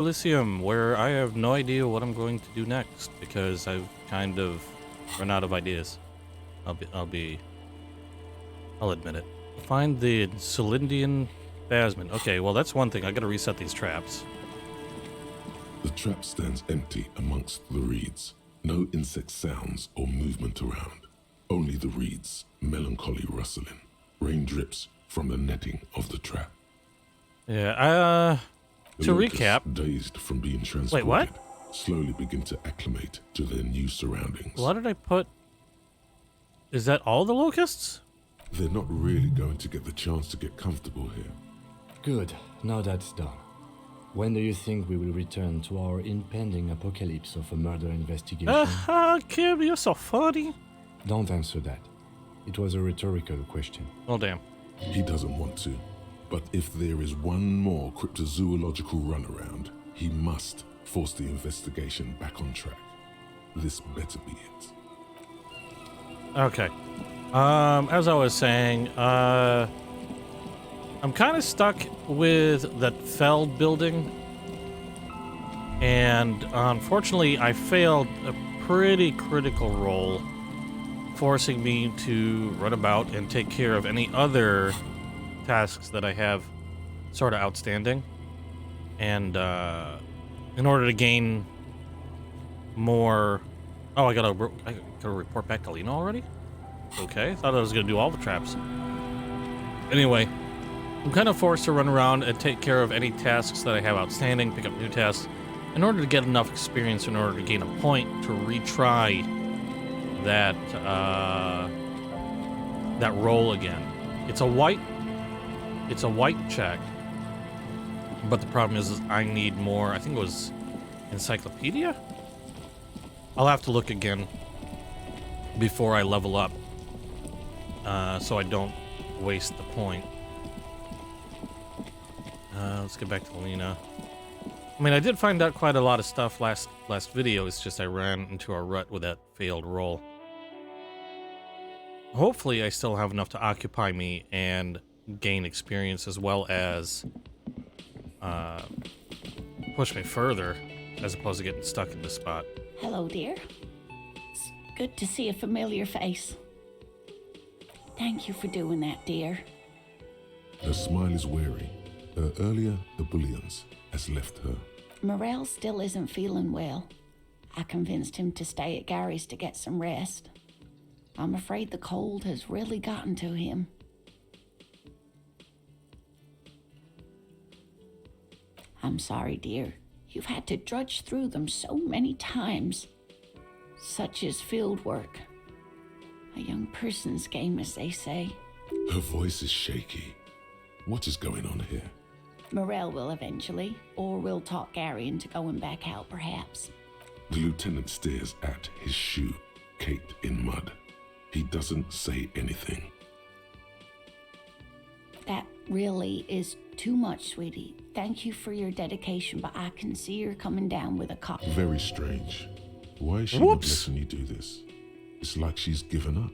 Elysium, where I have no idea what I'm going to do next because I've kind of run out of ideas. I'll admit it. Find the Cylindian Phasmin. Okay, well that's one thing. I gotta reset these traps. The trap stands empty amongst the reeds. No insect sounds or movement around. Only the reeds, melancholy rustling. Rain drips from the netting of the trap. Yeah, to recap. Dazed from being transported, wait, what? slowly begin to acclimate to their new surroundings. What did I put? Is that all the locusts? They're not really going to get the chance to get comfortable here. Good, now that's done. When do you think we will return to our impending apocalypse of a murder investigation? Kim, you're so funny. Don't answer that. It was a rhetorical question. Oh, damn. He doesn't want to. But if there is one more cryptozoological runaround, he must force the investigation back on track. This better be it. Okay. As I was saying, I'm kind of stuck with that Feld building. And unfortunately, I failed a pretty critical role, forcing me to run about and take care of any other tasks that I have sort of outstanding. And in order to gain more... Oh, I gotta report back to Lena already? Okay, thought I was gonna do all the traps. Anyway, I'm kind of forced to run around and take care of any tasks that I have outstanding, pick up new tasks, in order to get enough experience in order to gain a point to retry that that role again. It's a white check, but the problem is I need more. I think it was encyclopedia. I'll have to look again before I level up, so I don't waste the point. Let's get back to Lena. I mean, I did find out quite a lot of stuff last video. It's just I ran into a rut with that failed roll. Hopefully, I still have enough to occupy me and gain experience, as well as push me further, as opposed to getting stuck in this spot. Hello, dear. It's good to see a familiar face. Thank you for doing that, dear. Her smile is wary. Her earlier ebullience has left her. Morel still isn't feeling well. I convinced him to stay at Gary's to get some rest. I'm afraid the cold has really gotten to him. I'm sorry, dear. You've had to drudge through them so many times. Such is field work. A young person's game, as they say. Her voice is shaky. What is going on here? Morel will eventually, or we'll talk Gary into going back out, perhaps. The lieutenant stares at his shoe, caked in mud. He doesn't say anything. That really is too much, sweetie. Thank you for your dedication, but I can see you're coming down with a cough. Very strange. Why is she Whoops. not letting you do this? It's like she's given up.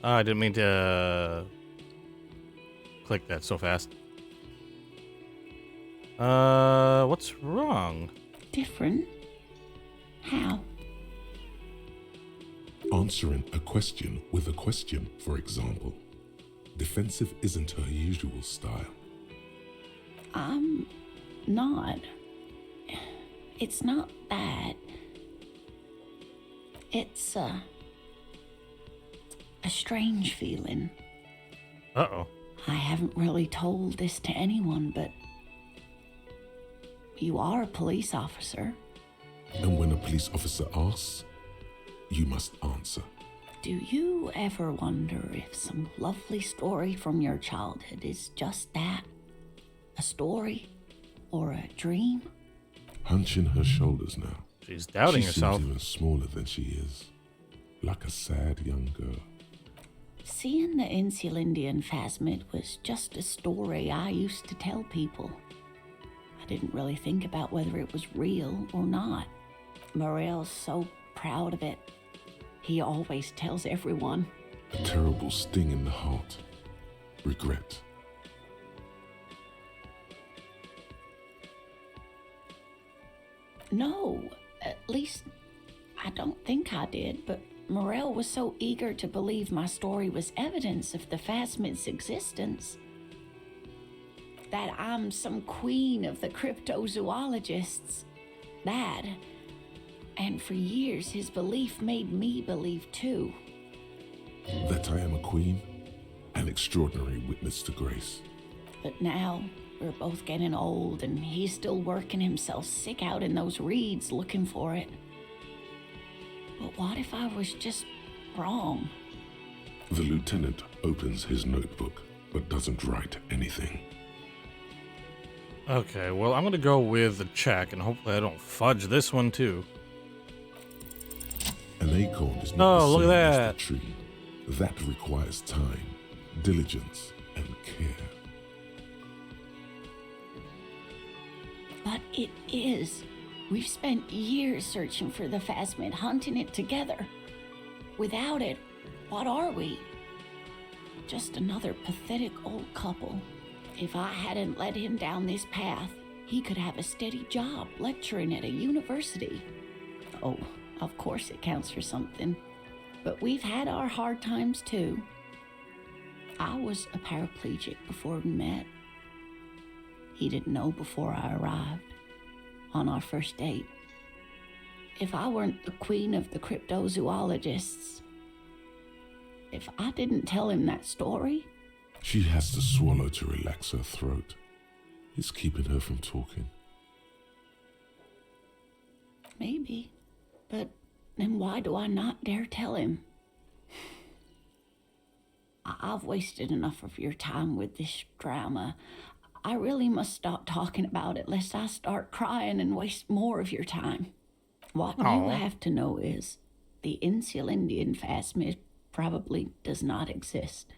I didn't mean to click that so fast. What's wrong? Different? How? Answering a question with a question, for example. Defensive isn't her usual style. I'm not. It's not that. It's a strange feeling. Uh-oh. I haven't really told this to anyone, but you are a police officer. And when a police officer asks, you must answer. Do you ever wonder if some lovely story from your childhood is just that? A story? Or a dream? Hunching her shoulders now. She's doubting she herself. Seems even smaller than she is. Like a sad young girl. Seeing the Insulindian Phasmid was just a story I used to tell people. I didn't really think about whether it was real or not. Morel's so proud of it. He always tells everyone. A terrible sting in the heart. Regret. No, at least I don't think I did, but Morel was so eager to believe my story was evidence of the Phasmid's existence that I'm some queen of the cryptozoologists. That, and for years his belief made me believe too. That I am a queen, an extraordinary witness to grace. But now we're both getting old and he's still working himself sick out in those reeds looking for it. But what if I was just wrong? The lieutenant opens his notebook, but doesn't write anything. Okay, well, I'm gonna go with the check, and hopefully I don't fudge this one too. An acorn is not Oh, the look same at as that. the tree. That requires time, diligence, and care. But it is. We've spent years searching for the Phasmid, hunting it together. Without it, what are we? Just another pathetic old couple. If I hadn't led him down this path, he could have a steady job lecturing at a university. Oh, of course it counts for something. But we've had our hard times too. I was a paraplegic before we met. He didn't know before I arrived. On our first date. If I weren't the queen of the cryptozoologists, if I didn't tell him that story... She has to swallow to relax her throat. It's keeping her from talking. Maybe. But then why do I not dare tell him? I've wasted enough of your time with this drama. I really must stop talking about it lest I start crying and waste more of your time. What you have to know is the Insulindian Phasmid probably does not exist.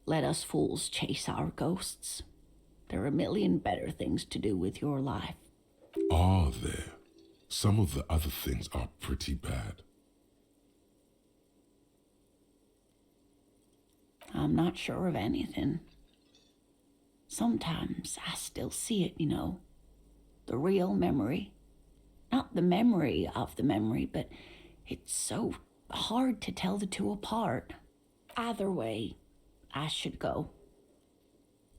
Let us fools chase our ghosts. There are a million better things to do with your life. Are there? Some of the other things are pretty bad. I'm not sure of anything. Sometimes I still see it, you know. The real memory. Not the memory of the memory, but it's so hard to tell the two apart. Either way, I should go.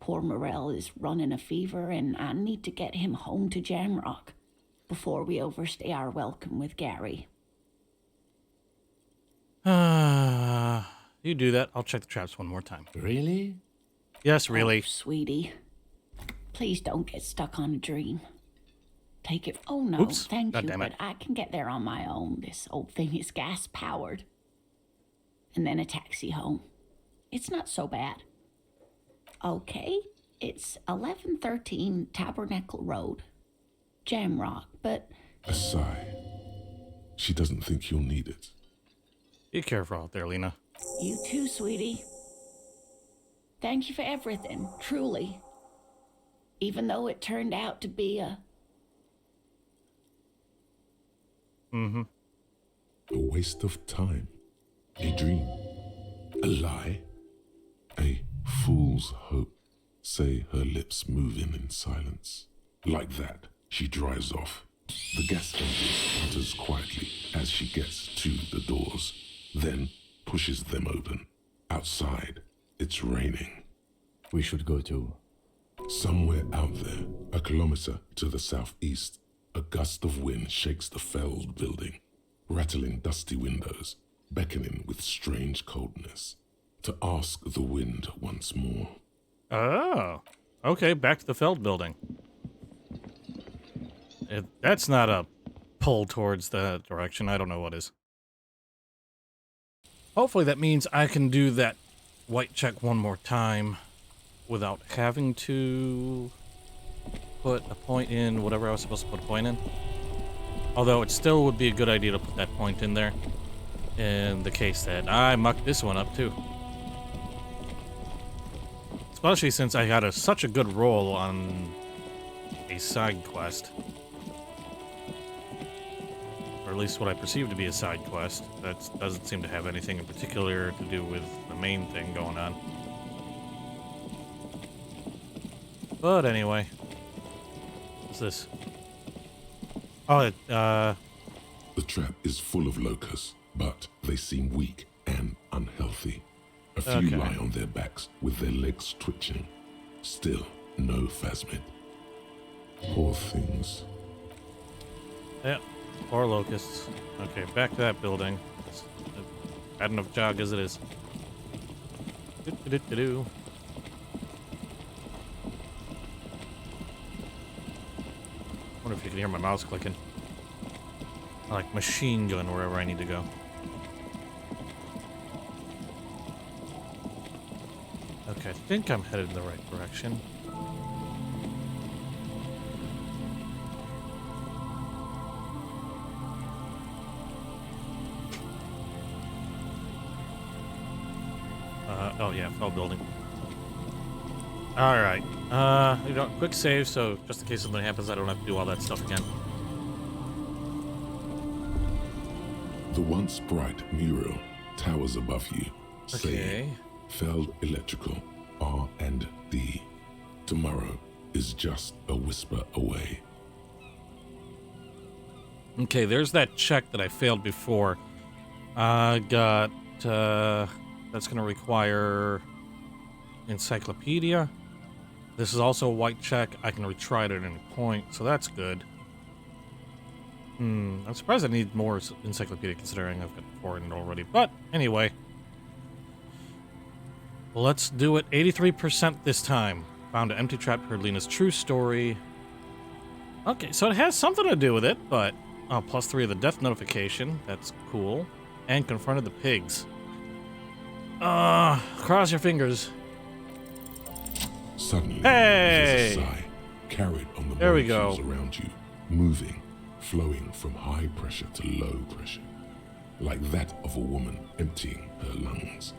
Poor Morel is running a fever, and I need to get him home to Jamrock before we overstay our welcome with Gary. You do that. I'll check the traps one more time. Really? Yes, really. Oh, sweetie. Please don't get stuck on a dream. Take it. Oh, no, Oops. thank God you, damn but it. I can get there on my own. This old thing is gas-powered. And then a taxi home. It's not so bad. Okay, it's 1113 Tabernacle Road. Jamrock, but... A sigh. She doesn't think you'll need it. Be careful out there, Lena. You too, sweetie. Thank you for everything, truly. Even though it turned out to be a... A waste of time. A dream. A lie. A fool's hope. Say her lips moving in silence. Like that, she drives off. The gas engine sputters quietly as she gets to the doors, then pushes them open. Outside, it's raining. We should go to... Somewhere out there, a kilometer to the southeast, a gust of wind shakes the felled building, rattling dusty windows, beckoning with strange coldness. To ask the wind once more. Oh. Okay, back to the Feld building. If that's not a pull towards that direction, I don't know what is. Hopefully that means I can do that white check one more time without having to put a point in whatever I was supposed to put a point in. Although it still would be a good idea to put that point in there in the case that I mucked this one up too. Especially since I had such a good roll on a side quest. Or at least what I perceive to be a side quest. That doesn't seem to have anything in particular to do with the main thing going on. But anyway. What's this? Oh, The trap is full of locusts, but they seem weak and unhealthy. A few Okay. lie on their backs with their legs twitching. Still, no phasmid. Poor things. yeah, 4 locusts. Okay, back to that building. It's a bad enough jog as it is. Do-do-do-do-do. Wonder if you can hear my mouse clicking. I like machine gun wherever I need to go. Okay, I think I'm headed in the right direction. Oh yeah, fell building. Alright. You know, quick save, so just in case something happens, I don't have to do all that stuff again. The once bright mural towers above you, Okay. saying, Feld Electrical, R&D. Tomorrow is just a whisper away. Okay, there's that check that I failed before. I got, that's gonna require encyclopedia. This is also a white check. I can retry it at any point, so that's good. I'm surprised I need more encyclopedia considering I've got 4 in it already. But anyway, let's do it 83% this time. Found an empty trap, heard Lena's true story. Okay, so it has something to do with it, but +3 of the death notification. That's cool. And confronted the pigs. Cross your fingers. Suddenly, Hey! there's a sigh carried on the There we molecules go. around you, moving, flowing from high pressure to low pressure, like that of a woman emptying her lungs.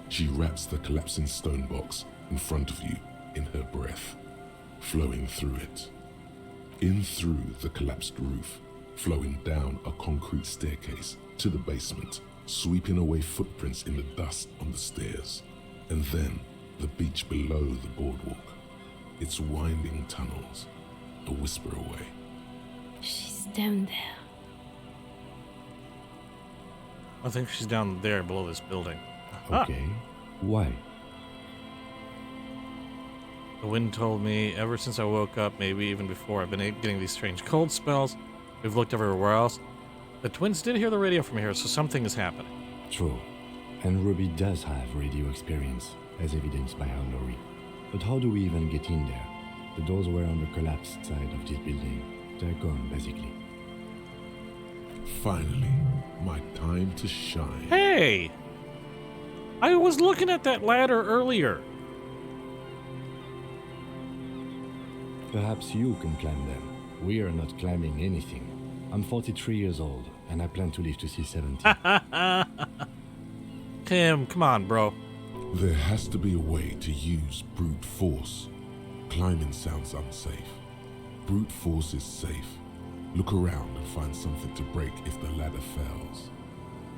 She wraps the collapsing stone box in front of you in her breath, flowing through it. In through the collapsed roof, flowing down a concrete staircase to the basement, sweeping away footprints in the dust on the stairs, and then the beach below the boardwalk, its winding tunnels, a whisper away. She's down there. I think she's down there below this building. Okay. Why? The wind told me ever since I woke up, maybe even before, I've been getting these strange cold spells. We've looked everywhere else. The twins did hear the radio from here, so something is happening. True. And Ruby does have radio experience, as evidenced by her lorry. But how do we even get in there? The doors were on the collapsed side of this building. They're gone, basically. Finally, my time to shine. Hey! I was looking at that ladder earlier. Perhaps you can climb them. We are not climbing anything. I'm 43 years old, and I plan to live to see 70. Tim, come on, bro. There has to be a way to use brute force. Climbing sounds unsafe. Brute force is safe. Look around and find something to break if the ladder fails.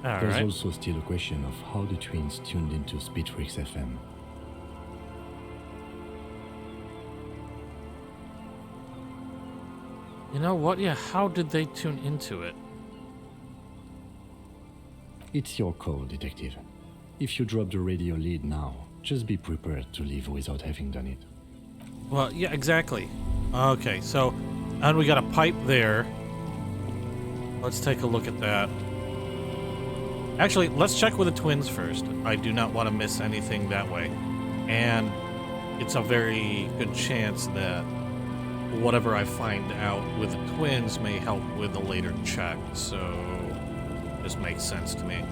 All There's right. also still a question of how the twins tuned into Speedfreaks FM. You know what? Yeah, how did they tune into it? It's your call, detective. If you drop the radio lead now, just be prepared to leave without having done it. Well, yeah, exactly. Okay, so, and we got a pipe there. Let's take a look at that. Actually, let's check with the twins first. I do not want to miss anything that way. And it's a very good chance that whatever I find out with the twins may help with a later check, so this makes sense to me.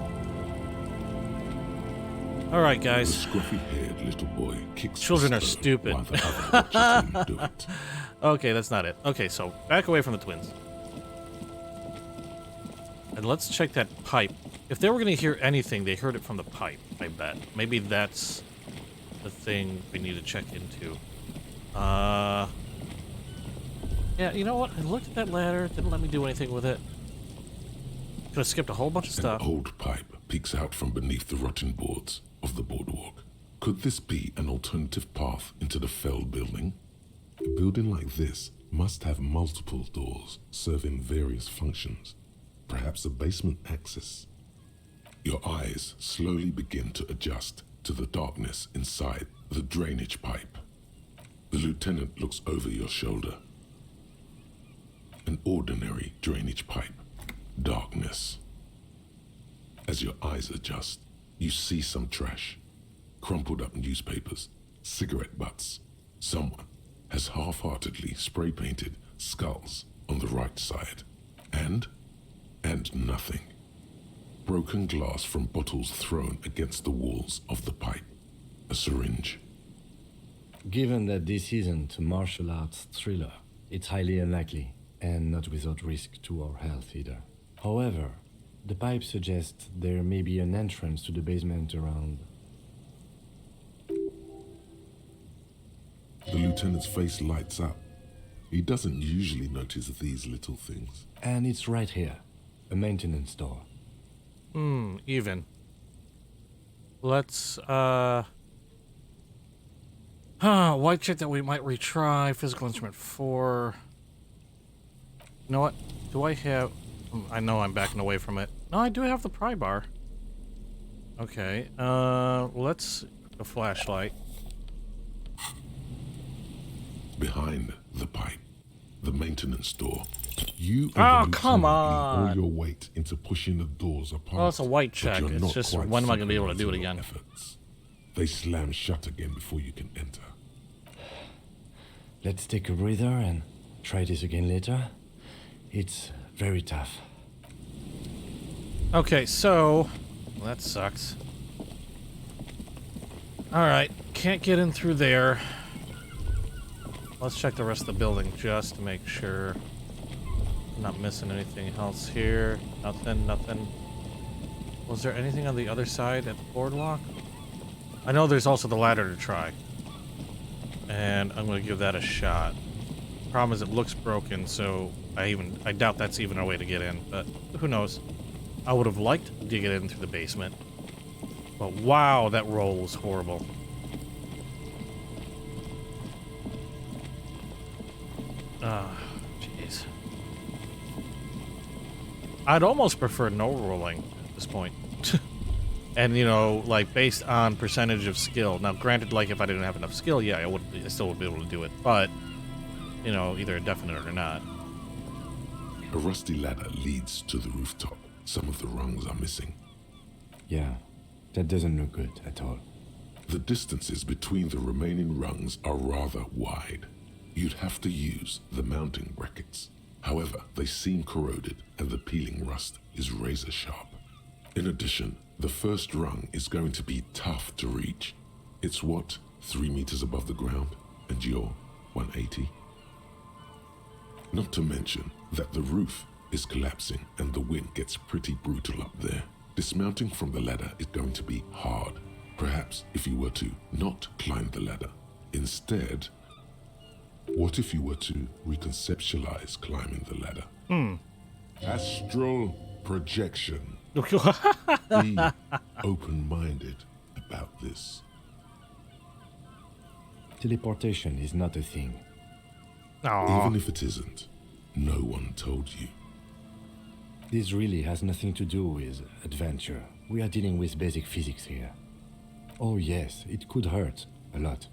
Alright, The guys. scruffy-haired little boy kicks the Children are stone stupid. while the other watches him do it. Okay, that's not it. Okay, so back away from the twins. And let's check that pipe. If they were going to hear anything, they heard it from the pipe, I bet. Maybe that's the thing we need to check into. Yeah, you know what? I looked at that ladder, didn't let me do anything with it. Could have skipped a whole bunch of An stuff. old pipe peeks out from beneath the rotten boards of the boardwalk. Could this be an alternative path into the Feld building? A building like this must have multiple doors serving various functions, perhaps a basement access. Your eyes slowly begin to adjust to the darkness inside the drainage pipe. The lieutenant looks over your shoulder. An ordinary drainage pipe. Darkness. As your eyes adjust, you see some trash. Crumpled up newspapers, cigarette butts. Someone has half-heartedly spray-painted skulls on the right side. And nothing. Broken glass from bottles thrown against the walls of the pipe. A syringe. Given that this isn't a martial arts thriller, it's highly unlikely, and not without risk to our health either. However, the pipe suggests there may be an entrance to the basement around. The lieutenant's face lights up. He doesn't usually notice these little things. And it's right here. A maintenance door. Even. Let's, white check that we might retry. Physical instrument 4. You know what? Do I have... I know I'm backing away from it. No, I do have the pry bar. Okay, let's... a flashlight. Behind the pipe, the maintenance door. You Oh, come on! all your weight into pushing the doors apart. Well, it's a white but check. you're It's not just, quite when am I going to be able to do it synchronizing again? your efforts. They slam shut again before you can enter. Let's take a breather and try this again later. It's very tough. Okay, so... well, that sucks. Alright, can't get in through there. Let's check the rest of the building just to make sure I'm not missing anything else here. Nothing. Was there anything on the other side at the boardwalk? I know there's also the ladder to try. And I'm going to give that a shot. Problem is it looks broken, so I doubt that's even a way to get in, but who knows. I would have liked to get in through the basement. But wow, that roll was horrible. Ah, jeez. I'd almost prefer no rolling at this point. And, you know, like, based on percentage of skill. Now, granted, like, if I didn't have enough skill, yeah, I still would be able to do it. But, you know, either a definite or not. A rusty ladder leads to the rooftop. Some of the rungs are missing. Yeah, that doesn't look good at all. The distances between the remaining rungs are rather wide. You'd have to use the mounting brackets. However, they seem corroded and the peeling rust is razor sharp. In addition, the first rung is going to be tough to reach. It's what, 3 meters above the ground, and you're 180? Not to mention that the roof is collapsing and the wind gets pretty brutal up there. Dismounting from the ladder is going to be hard. Perhaps if you were to not climb the ladder. Instead, what if you were to reconceptualize climbing the ladder? Astral projection. Be open-minded about this. Teleportation is not a thing. Aww. Even if it isn't, no one told you. This really has nothing to do with adventure. We are dealing with basic physics here. Oh yes, it could hurt a lot.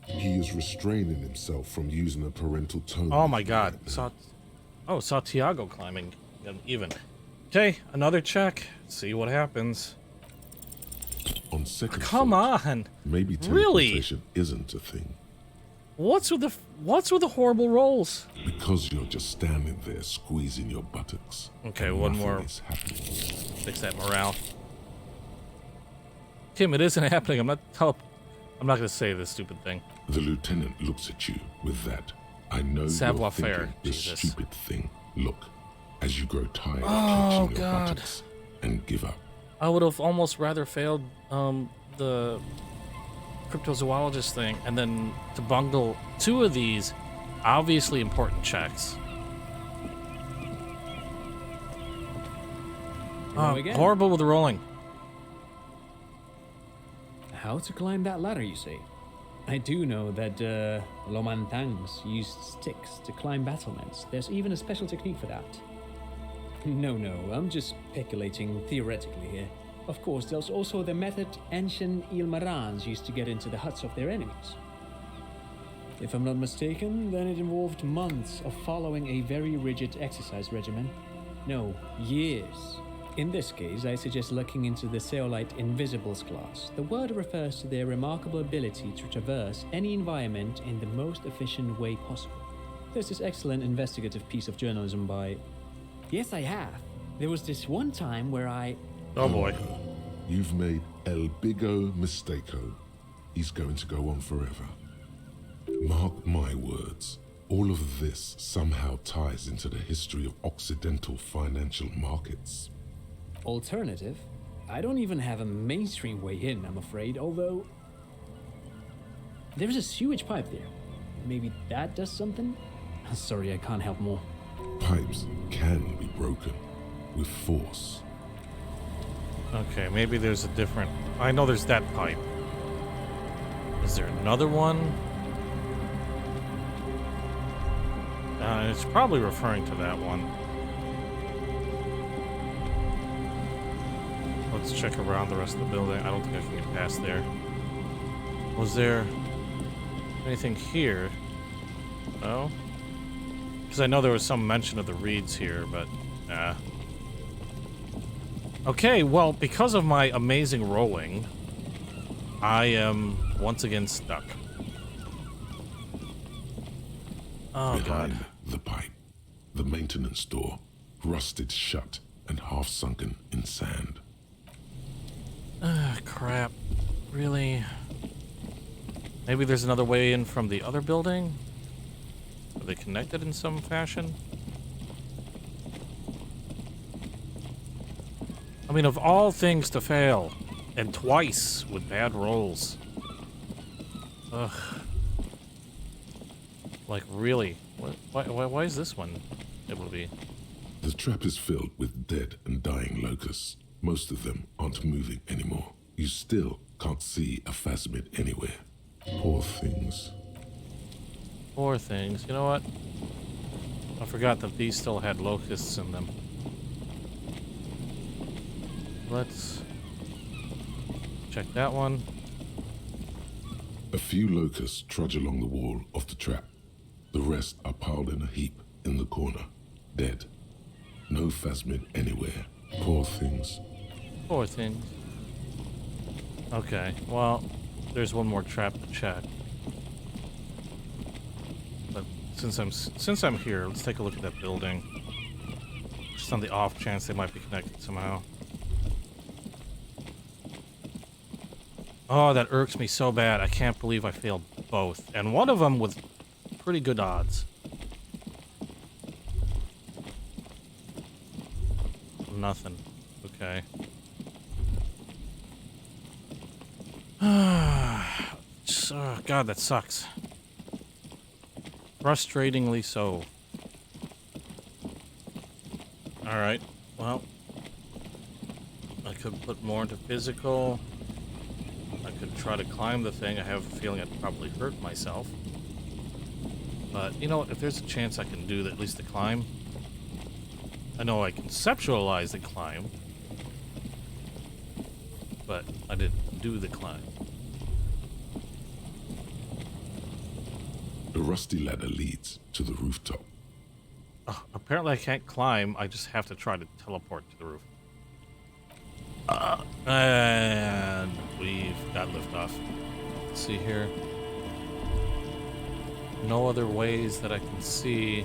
He is restraining himself from using a parental tone. Oh my god. Saw Tiago climbing. Even. Okay, another check. See what happens. On second Come thought, on. maybe Really? teleportation isn't a thing. What's with the horrible rolls? Because you're just standing there squeezing your buttocks. Okay, and one nothing more. is happening. Fix that morale. Tim, it isn't happening. I'm not going to say this stupid thing. The lieutenant looks at you with that. I know Savoir you're faire, thinking this Jesus. stupid thing. Look, as you grow tired of Oh, clenching your God. buttocks and give up. I would have almost rather failed the cryptozoologist thing and then to bungle 2 of these obviously important checks. Again. Horrible with the rolling. How to climb that ladder, you say? I do know that Lomantangs used sticks to climb battlements. There's even a special technique for that. No, I'm just speculating theoretically here. Of course, there's also the method ancient Ilmarans used to get into the huts of their enemies. If I'm not mistaken, then it involved months of following a very rigid exercise regimen. No, years. In this case, I suggest looking into the Zeolite Invisibles class. The word refers to their remarkable ability to traverse any environment in the most efficient way possible. There's this excellent investigative piece of journalism by... Yes, I have. There was this one time where I... Oh boy. You've made El Bigo Mistako. He's going to go on forever. Mark my words. All of this somehow ties into the history of Occidental financial markets. Alternative? I don't even have a mainstream way in, I'm afraid, although... There's a sewage pipe there. Maybe that does something? Sorry, I can't help more. Pipes can be broken with force. Okay, maybe there's a different... I know there's that pipe. Is there another one? It's probably referring to that one. Let's check around the rest of the building. I don't think I can get past there. Was there anything here? No? Because I know there was some mention of the reeds here, but nah. Okay, well, because of my amazing rolling, I am once again stuck. Oh, God. Behind the pipe, the maintenance door, rusted shut and half sunken in sand. Ah, crap. Really? Maybe there's another way in from the other building? Are they connected in some fashion? I mean, of all things to fail, and twice with bad rolls. Ugh. Like, really? Why is this one able to be? The trap is filled with dead and dying locusts. Most of them aren't moving anymore. You still can't see a phasmid anywhere. Poor things. Poor things. You know what? I forgot that these still had locusts in them. Let's check that one. A few locusts trudge along the wall of the trap. The rest are piled in a heap in the corner, dead. No phasmid anywhere. Poor things. Poor things. Okay, well, there's one more trap to check. But since I'm here, let's take a look at that building. Just on the off chance they might be connected somehow. Oh, that irks me so bad. I can't believe I failed both. And one of them with pretty good odds. Nothing. Okay. Oh, God, that sucks. Frustratingly so. Alright, well. I could put more into physical. I could try to climb the thing. I have a feeling I'd probably hurt myself. But, you know what? If there's a chance I can do at least the climb. I know I conceptualize the climb. But I didn't do the climb. The rusty ladder leads to the rooftop. Oh, apparently I can't climb. I just have to try to teleport to the roof. And we've got liftoff. Let's see here. No other ways that I can see.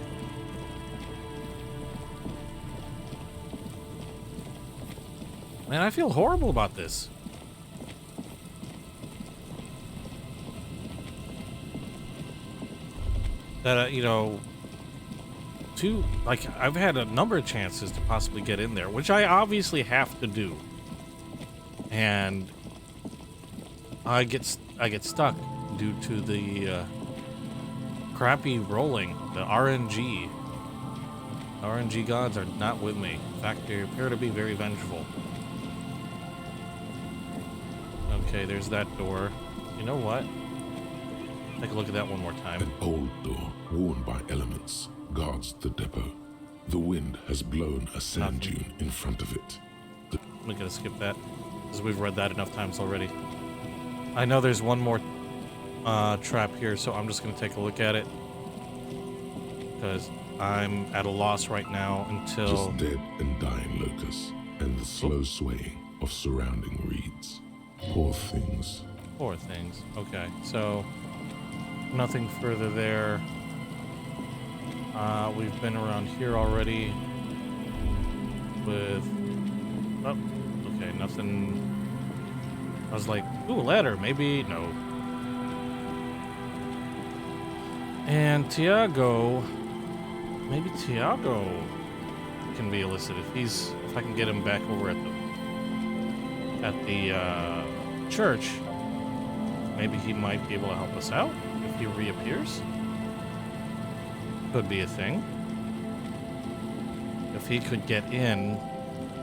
Man, I feel horrible about this. That, you know, I've had a number of chances to possibly get in there, which I obviously have to do. And I get stuck due to the crappy rolling, the RNG. RNG gods are not with me. In fact, they appear to be very vengeful. Okay, there's that door. You know what? Take a look at that one more time. An old door, worn by elements, guards the depot. The wind has blown a sand Nothing. dune in front of it. I'm gonna skip that, because we've read that enough times already. I know there's one more trap here, so I'm just gonna take a look at it. Because I'm at a loss right now until... Just dead and dying locusts, and the slow swaying of surrounding reeds. Poor things. Poor things. Okay, so nothing further there. We've been around here already with... Oh, okay, nothing... I was like, ooh, ladder, maybe, no. And Tiago... Maybe Tiago can be elicited if I can get him back over at the church. Maybe he might be able to help us out if he reappears. Could be a thing. If he could get in,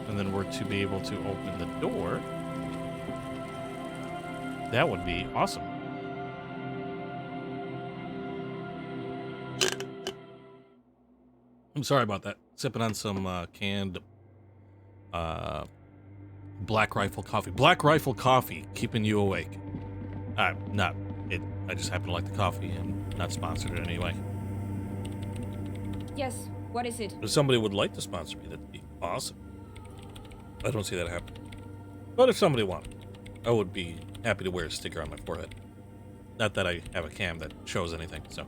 and then we're to be able to open the door, that would be awesome. I'm sorry about that. Sipping on some canned Black Rifle coffee. Black Rifle coffee, keeping you awake. I just happen to like the coffee and not sponsored it anyway. Yes, what is it? If somebody would like to sponsor me, that'd be awesome. I don't see that happen. But if somebody wanted, I would be happy to wear a sticker on my forehead. Not that I have a cam that shows anything, so.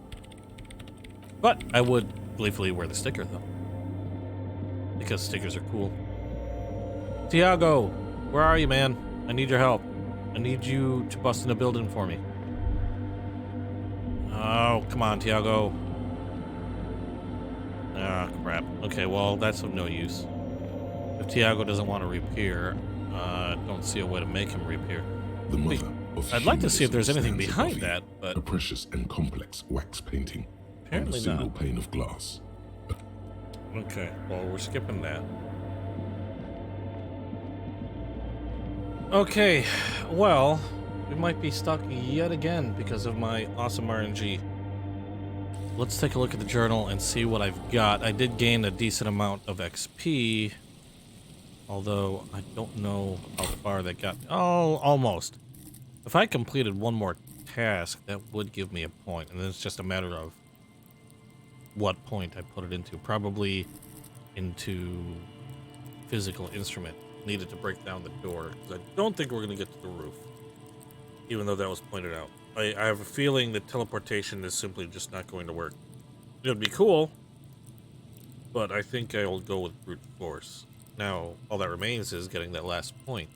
But I would gleefully wear the sticker, though. Because stickers are cool. Tiago, where are you, man? I need your help. I need you to bust in a building for me. Oh, come on, Tiago. Ah, crap. Okay, well, that's of no use. If Tiago doesn't want to reappear, I don't see a way to make him reappear. The mother of I'd like to see if there's anything stands behind above you, that, but a precious and complex wax painting on a apparently single not. pane of glass. Okay, well, we're skipping that. Okay, well, we might be stuck yet again because of my awesome RNG. Let's take a look at the journal and see what I've got. I did gain a decent amount of XP, although I don't know how far that got me. Oh, almost. If I completed one more task, that would give me a point, and then it's just a matter of what point I put it into. Probably into physical instrument. Needed to break down the door, because I don't think we're going to get to the roof, even though that was pointed out. I have a feeling that teleportation is simply just not going to work. It would be cool, but I think I will go with brute force. Now, all that remains is getting that last point.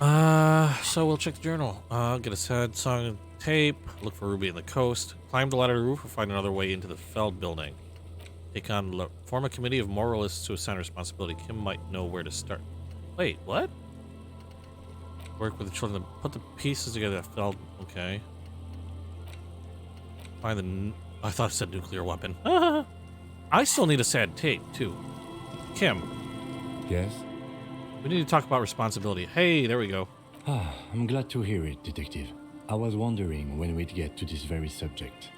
So we'll check the journal. Get a sad song and tape, look for Ruby on the coast, climb the ladder to the roof, or find another way into the Feld building. Take on, form a committee of moralists to assign responsibility. Kim might know where to start. Wait, what? Work with the children to put the pieces together. Feld, okay. Find the, I thought it said nuclear weapon. I still need a sad tape, too. Kim, Yes? we need to talk about responsibility. Hey, there we go. Ah, I'm glad to hear it, Detective. I was wondering when we'd get to this very subject.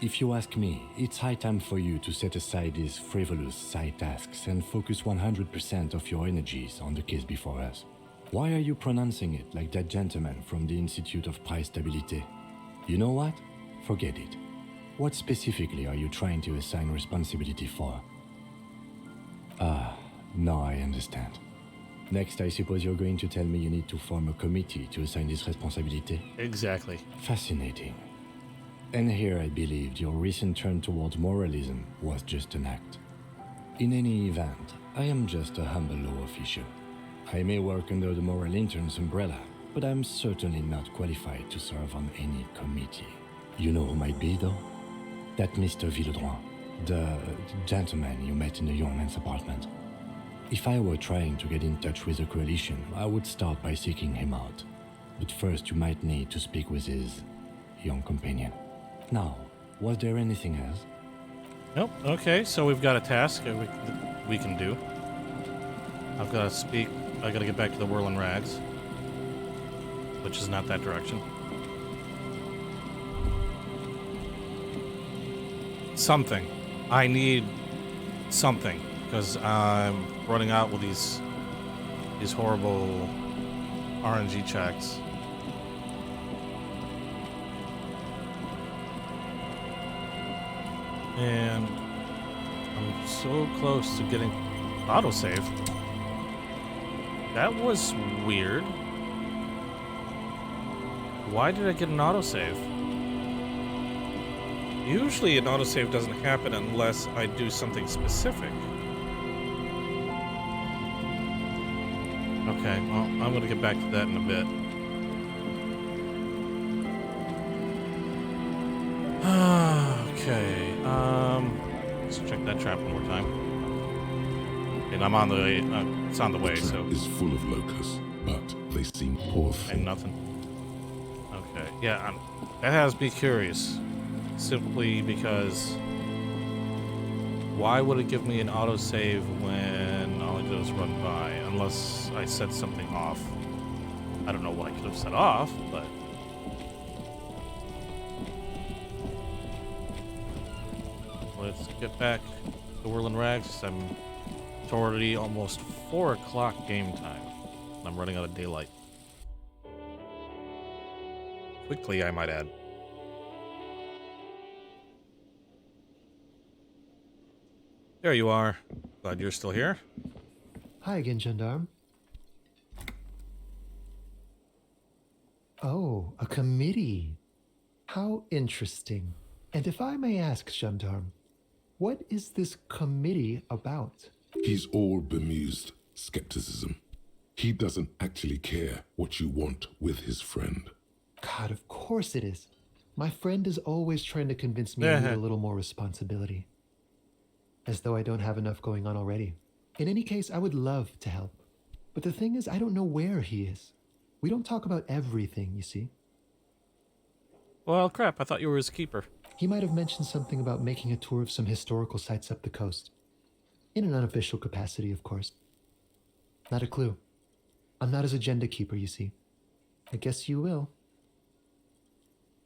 If you ask me, it's high time for you to set aside these frivolous side tasks and focus 100% of your energies on the case before us. Why are you pronouncing it like that gentleman from the Institute of Price Stabilité? You know what? Forget it. What specifically are you trying to assign responsibility for? Ah, now I understand. Next, I suppose you're going to tell me you need to form a committee to assign this responsibility? Exactly. Fascinating. And here I believed your recent turn towards moralism was just an act. In any event, I am just a humble law official. I may work under the moral intern's umbrella, but I'm certainly not qualified to serve on any committee. You know who might be, though? That Mr. Villodron, the gentleman you met in the young man's apartment. If I were trying to get in touch with the coalition, I would start by seeking him out. But first you might need to speak with his young companion. Now, was there anything else? Nope. Okay, so we've got a task we can do. I've got to speak. I got to get back to the Whirling Rags, which is not that direction. something. I need something because I'm running out with these horrible RNG checks. And I'm so close to getting autosave. That was weird. Why did I get an autosave? Usually an autosave doesn't happen unless I do something specific. Okay, well, I'm gonna get back to that in a bit. Okay, let's check that trap one more time. And I'm on the way, it's on the way, The so. trap is full of locusts, but they seem poor And thing. nothing. Okay, yeah, that has me curious. Simply because why would it give me an autosave when all I do is run by? Unless I set something off. I don't know what I could have set off, but... Let's get back to Whirling Rags. It's already almost 4 o'clock game time. And I'm running out of daylight. Quickly, I might add. There you are. Glad you're still here. Hi again, Gendarme. Oh, a committee. How interesting. And if I may ask, Gendarme, what is this committee about? He's all bemused skepticism. He doesn't actually care what you want with his friend. God, of course it is. My friend is always trying to convince me I need a little more responsibility. As though I don't have enough going on already. In any case, I would love to help. But the thing is, I don't know where he is. We don't talk about everything, you see. Well, crap, I thought you were his keeper. He might have mentioned something about making a tour of some historical sites up the coast. In an unofficial capacity, of course. Not a clue. I'm not his agenda keeper, you see. I guess you will.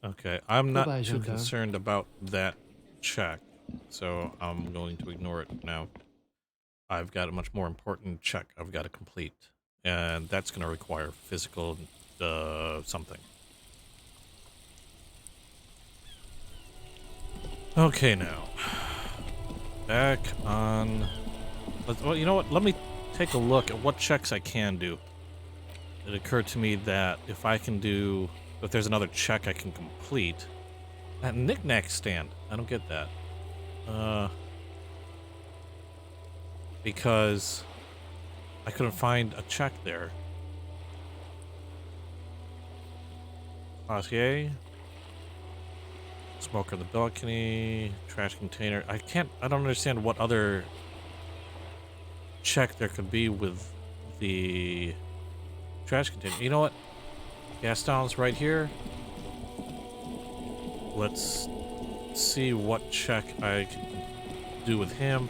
Okay, I'm not Goodbye, too gendarme. concerned about that check, so I'm going to ignore it now. I've got a much more important check I've got to complete, and that's going to require physical something. Okay, now. Back on... Well, you know what? Let me take a look at what checks I can do. It occurred to me that if I can do... If there's another check I can complete... That knick-knack stand. I don't get that. Because I couldn't find a check there. Dossier. Smoker in the balcony. Trash container. I don't understand what other check there could be with the trash container. You know what? Gaston's right here. Let's see what check I can do with him.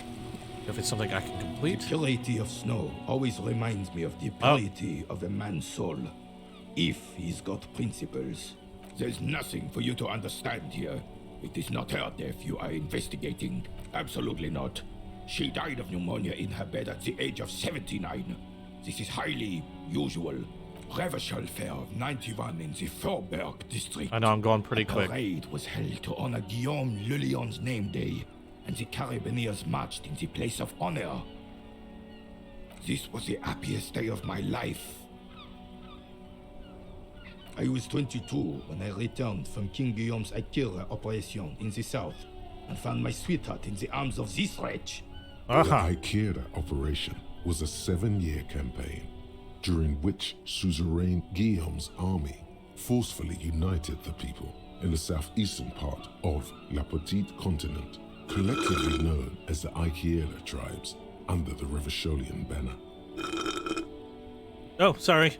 If it's something I can The complete. purity of snow always reminds me of the purity of a man's soul. If he's got principles. There's nothing for you to understand here. It is not her death you are investigating. Absolutely not. She died of pneumonia in her bed at the age of 79. This is highly usual. Reversal Fair of 91 in the Faubourg district. I know I'm going pretty A quick. parade was held to honor Guillaume Le Lion's name day, and the Carabineers marched in the place of honor. This was the happiest day of my life. I was 22 when I returned from King Guillaume's Akira operation in the south and found my sweetheart in the arms of this wretch. The Ikeda operation was a 7-year campaign, during which suzerain Guillaume's army forcefully united the people in the southeastern part of La Petite Continent, collectively known as the Ikeda tribes, under the Revacholian banner. Oh, sorry.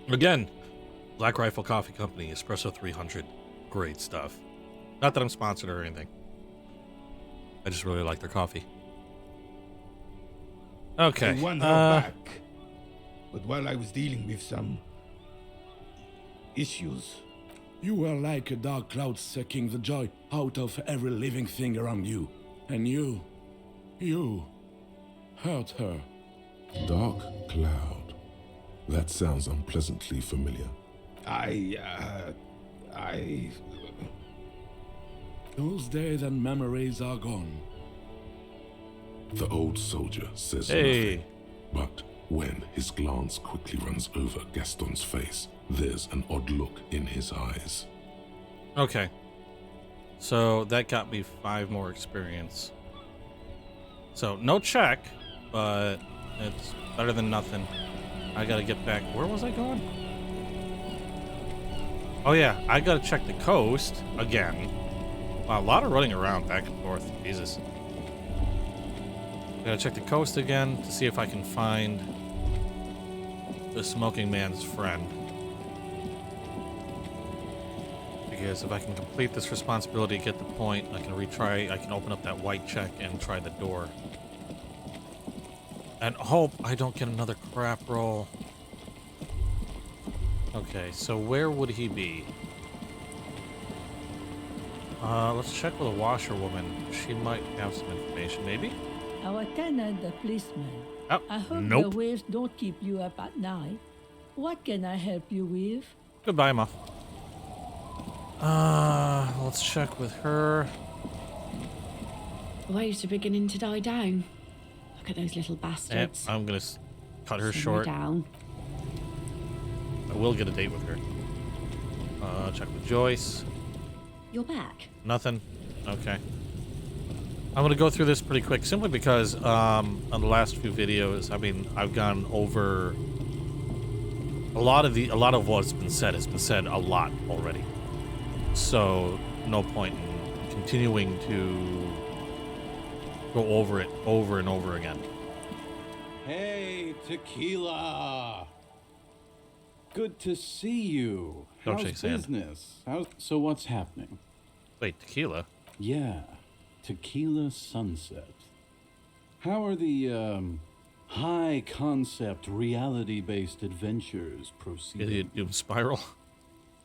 Again, Black Rifle Coffee Company, Espresso 300. Great stuff. Not that I'm sponsored or anything. I just really like their coffee. Okay. I won her back. But while I was dealing with some issues, You were like a dark cloud sucking the joy out of every living thing around you. And you hurt her. Dark cloud. That sounds unpleasantly familiar. Those days and memories are gone. The old soldier says Hey. nothing. But when his glance quickly runs over Gaston's face, there's an odd look in his eyes. Okay. So that got me 5 more experience. So no check, but it's better than nothing. I gotta get back. Where was I going? Oh yeah, I gotta check the coast again. Wow, a lot of running around back and forth. Jesus. Gotta check the coast again to see if I can find the smoking man's friend. Because if I can complete this responsibility, get the point, I can retry, I can open up that white check and try the door. And hope I don't get another crap roll. Okay, so where would he be? Let's check with a washerwoman. She might have some information, maybe? Our tenant, the policeman. Oh, I hope nope. the waves don't keep you up at night. What can I help you with? Goodbye, Ma. Let's check with her. The waves are beginning to die down. Look at those little Yep, bastards. I'm gonna cut her Simmer short. down. I will get a date with her. Check with Joyce. You're back. Nothing. Okay. I'm gonna go through this pretty quick, simply because on the last few videos, I mean, I've gone over a lot of what's been said has been said a lot already. So no point in continuing to go over it over and over again. Hey, Tequila! Good to see you. Don't How's shake sand. business? So what's happening? Wait, tequila? Yeah, Tequila Sunset. How are the, high-concept, reality-based adventures proceeding? Doom Spiral?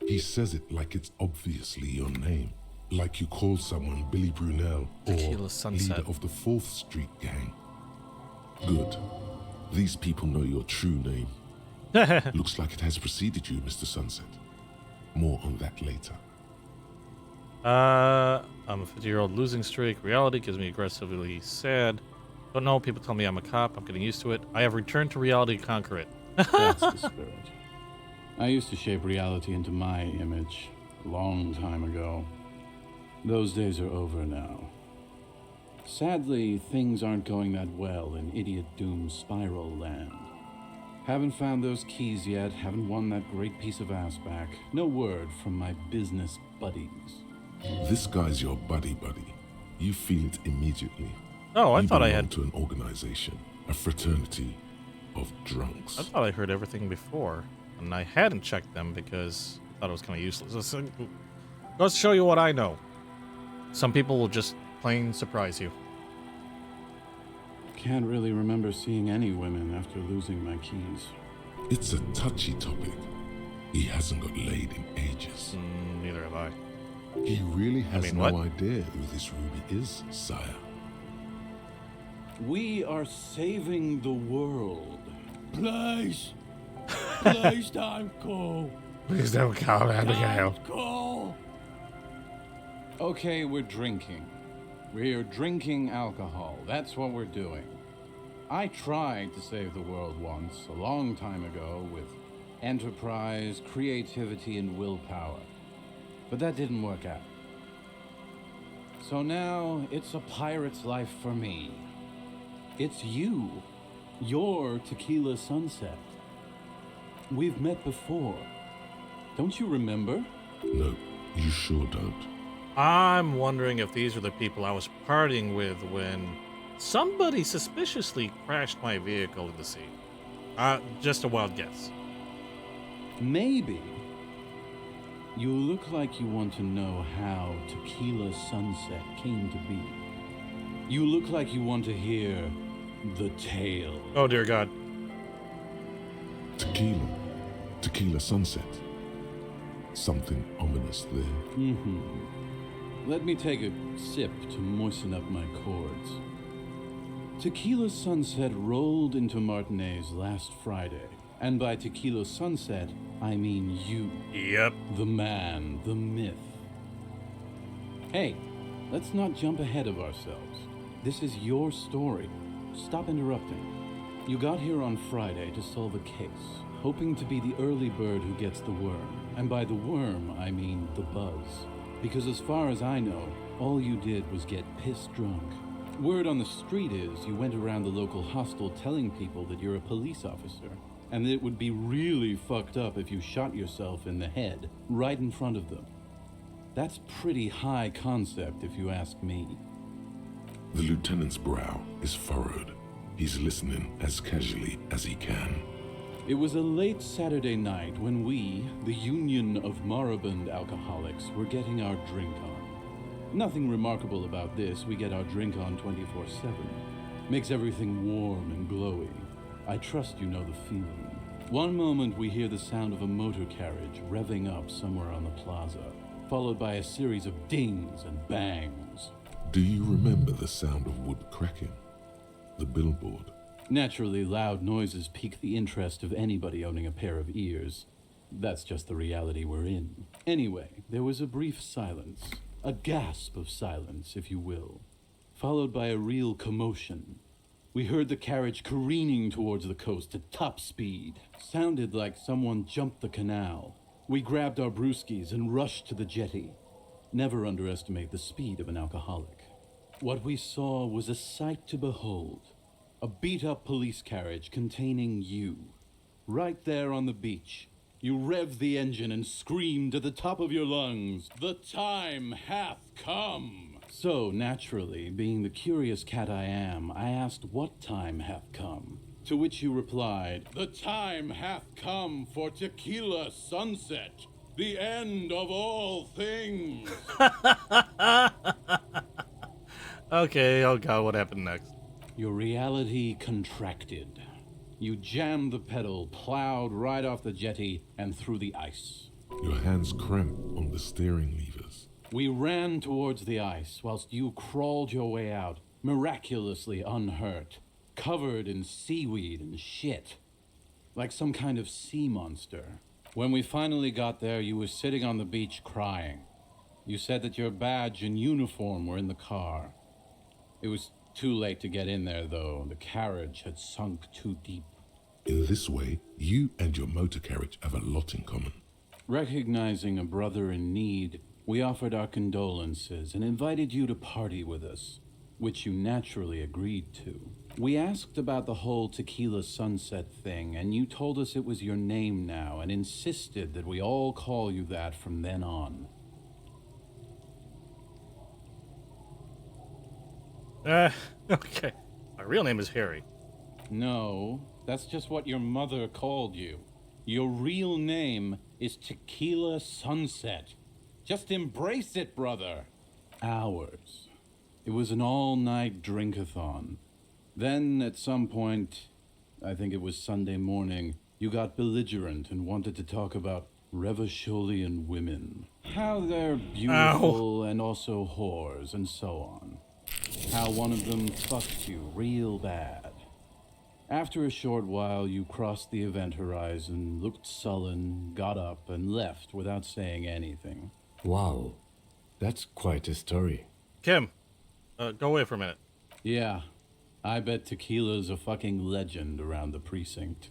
He says it like it's obviously your name. Like you call someone Billy Brunel or Tequila Sunset. leader of the 4th Street Gang. Good. These people know your true name. Looks like it has preceded you, Mr. Sunset. More on that later. I'm a 50-year-old losing streak. Reality gives me aggressively sad. Don't know, people tell me I'm a cop. I'm getting used to it. I have returned to reality to conquer it. That's the spirit. I used to shape reality into my image a long time ago. Those days are over now. Sadly, things aren't going that well in Idiot Doom Spiral land. Haven't found those keys yet, haven't won that great piece of ass back. No word from my business buddies. This guy's your buddy. You feel it immediately. Oh, I You thought I belong had. to an organization, a fraternity of drunks. I thought I heard everything before, and I hadn't checked them because I thought it was kind of useless. So, let's show you what I know. Some people will just plain surprise you. Can't really remember seeing any women after losing my keys. It's a touchy topic. He hasn't got laid in ages. Neither have I. He really has mean, no what? idea who this Ruby is, sire. We are saving the world. Please don't go. Please don't call Abigail. Don't go. Okay, we're drinking. We're drinking alcohol. That's what we're doing. I tried to save the world once, a long time ago, with enterprise, creativity, and willpower. But that didn't work out. So now, it's a pirate's life for me. It's you. You're Tequila Sunset. We've met before. Don't you remember? No, you sure don't. I'm wondering if these are the people I was partying with when somebody suspiciously crashed my vehicle in the sea. Just a wild guess. Maybe. You look like you want to know how Tequila Sunset came to be. You look like you want to hear the tale. Oh, dear God. Tequila Sunset. Something ominous there. Let me take a sip to moisten up my chords. Tequila Sunset rolled into Martinez last Friday. And by Tequila Sunset, I mean you. Yep. The man, the myth. Hey, let's not jump ahead of ourselves. This is your story. Stop interrupting. You got here on Friday to solve a case, hoping to be the early bird who gets the worm. And by the worm, I mean the buzz. Because as far as I know, all you did was get pissed drunk. Word on the street is you went around the local hostel telling people that you're a police officer, and that it would be really fucked up if you shot yourself in the head right in front of them. That's pretty high concept if you ask me. The lieutenant's brow is furrowed. He's listening as casually as he can. It was a late Saturday night when we, the Union of Moribund Alcoholics, were getting our drink on. Nothing remarkable about this, we get our drink on 24/7. Makes everything warm and glowy. I trust you know the feeling. One moment we hear the sound of a motor carriage revving up somewhere on the plaza, followed by a series of dings and bangs. Do you remember the sound of wood cracking? The billboard? Naturally, loud noises pique the interest of anybody owning a pair of ears. That's just the reality we're in. Anyway, there was a brief silence. A gasp of silence, if you will. Followed by a real commotion. We heard the carriage careening towards the coast at top speed. Sounded like someone jumped the canal. We grabbed our brewskis and rushed to the jetty. Never underestimate the speed of an alcoholic. What we saw was a sight to behold. A beat-up police carriage containing you. Right there on the beach. You revved the engine and screamed at the top of your lungs, "The time hath come!" So, naturally, being the curious cat I am, I asked what time hath come. To which you replied, "The time hath come for Tequila Sunset, the end of all things." Okay, oh god, what happened next? Your reality contracted. You jammed the pedal, plowed right off the jetty, and through the ice. Your hands cramp on the steering levers. We ran towards the ice, whilst you crawled your way out, miraculously unhurt, covered in seaweed and shit, like some kind of sea monster. When we finally got there, you were sitting on the beach crying. You said that your badge and uniform were in the car. It was too late to get in there, though. The carriage had sunk too deep. In this way, you and your motor carriage have a lot in common. Recognizing a brother in need, we offered our condolences and invited you to party with us, which you naturally agreed to. We asked about the whole Tequila Sunset thing, and you told us it was your name now and insisted that we all call you that from then on. Okay. My real name is Harry. No, that's just what your mother called you. Your real name is Tequila Sunset. Just embrace it, brother. Ours. It was an all-night drink-a-thon. Then, at some point, I think it was Sunday morning, you got belligerent and wanted to talk about Revacholian women. How they're beautiful and also whores and so on. How one of them fucked you real bad. After a short while, you crossed the event horizon, looked sullen, got up, and left without saying anything. Wow, that's quite a story. Kim, go away for a minute. Yeah, I bet Tequila's a fucking legend around the precinct.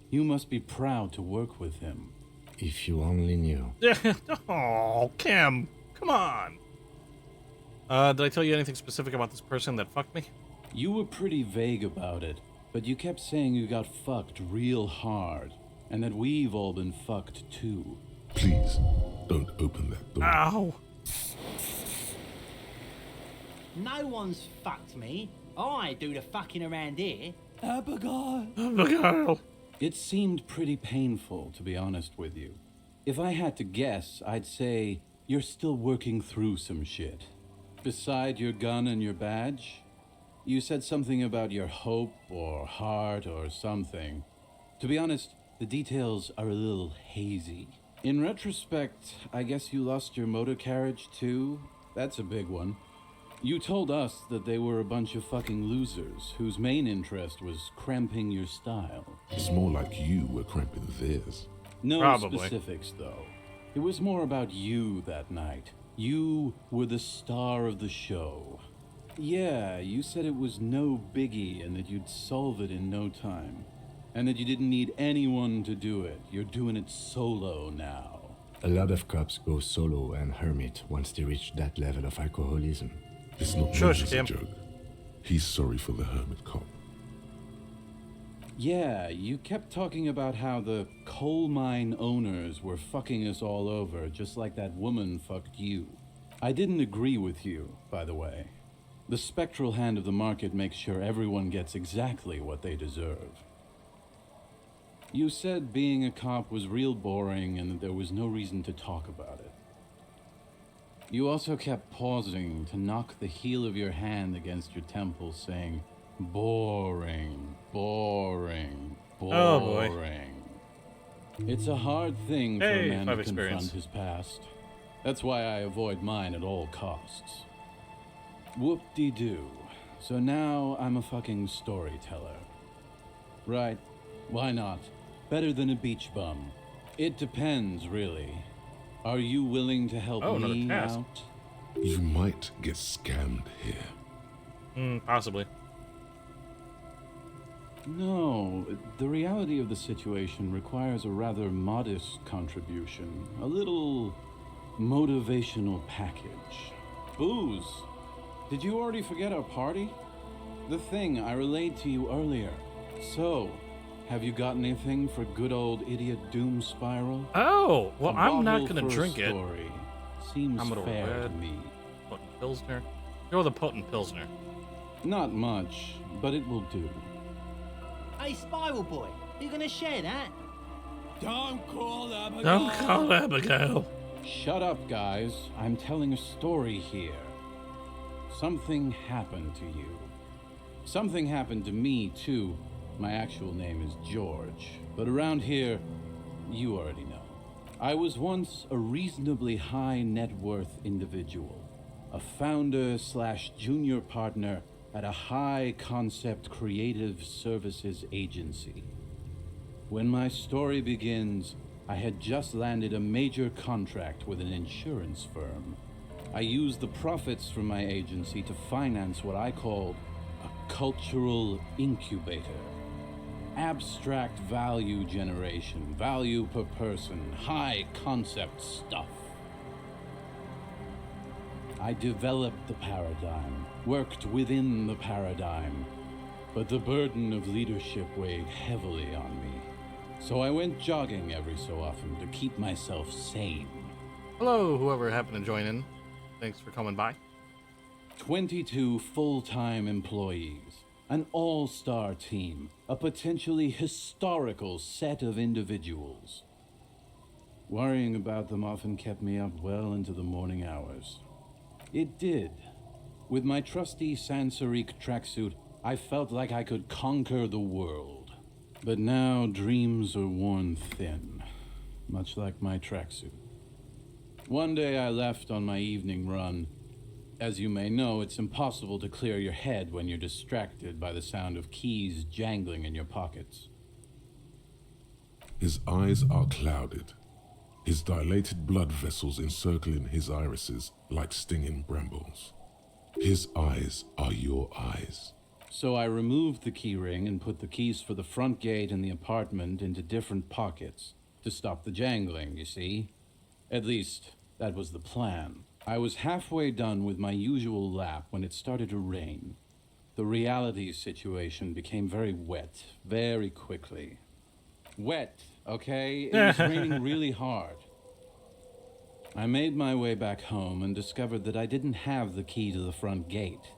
You must be proud to work with him. If you only knew. Oh, Kim, come on. Did I tell you anything specific about this person that fucked me? You were pretty vague about it, but you kept saying you got fucked real hard, and that we've all been fucked too. Please, don't open that door. Ow! No one's fucked me. I do the fucking around here. Abigail! It seemed pretty painful, to be honest with you. If I had to guess, I'd say you're still working through some shit. Beside your gun and your badge, you said something about your hope or heart or something. To be honest, the details are a little hazy. In retrospect, I guess you lost your motor carriage too? That's a big one. You told us that they were a bunch of fucking losers whose main interest was cramping your style. It's more like you were cramping theirs. No Probably. specifics, though. It was more about you that night. You were the star of the show. Yeah, you said it was no biggie and that you'd solve it in no time. And that you didn't need anyone to do it. You're doing it solo now. A lot of cops go solo and hermit once they reach that level of alcoholism. It's not Shush, meant as a Tim. joke. He's sorry for the hermit cop. Yeah, you kept talking about how the coal mine owners were fucking us all over, just like that woman fucked you. I didn't agree with you, by the way. The spectral hand of the market makes sure everyone gets exactly what they deserve. You said being a cop was real boring and that there was no reason to talk about it. You also kept pausing to knock the heel of your hand against your temple, saying, boring, boring, boring. Oh, boy. It's a hard thing for Hey, a man to 5 confront experience. his past. That's why I avoid mine at all costs. Whoop-de-doo. So now I'm a fucking storyteller. Right, why not? Better than a beach bum. It depends, really. Are you willing to help another me task. out? You might get scammed here. Possibly. No, the reality of the situation requires a rather modest contribution. A little motivational package. Booze. Did you already forget our party? The thing I relayed to you earlier. So, have you got anything for good old idiot Doom Spiral? Oh, well, A I'm not bottle going for to a drink it. story. Seems I'm gonna fair to red. me. Potent Pilsner. Go with the Potent Pilsner. Not much, but it will do. Hey, Spiral Boy, you gonna share that? Don't call Abigail. Don't call Abigail. Shut up, guys. I'm telling a story here. Something happened to you. Something happened to me, too. My actual name is George, but around here, you already know. I was once a reasonably high net worth individual, a founder / junior partner at a high concept creative services agency. When my story begins, I had just landed a major contract with an insurance firm. I used the profits from my agency to finance what I called a cultural incubator. Abstract value generation, value per person, high concept stuff. I developed the paradigm, worked within the paradigm, but the burden of leadership weighed heavily on me. So I went jogging every so often to keep myself sane. Hello, whoever happened to join in. Thanks for coming by. 22 full-time employees, an all-star team, a potentially historical set of individuals. Worrying about them often kept me up well into the morning hours. It did. With my trusty Sansarique tracksuit, I felt like I could conquer the world. But now dreams are worn thin, much like my tracksuit. One day I left on my evening run. As you may know, it's impossible to clear your head when you're distracted by the sound of keys jangling in your pockets. His eyes are clouded, his dilated blood vessels encircling his irises like stinging brambles. His eyes are your eyes. So I removed the key ring and put the keys for the front gate and the apartment into different pockets to stop the jangling, you see? At least, that was the plan. I was halfway done with my usual lap when it started to rain. The reality situation became very wet, very quickly. Wet, okay? It was raining really hard. I made my way back home and discovered that I didn't have the key to the front gate.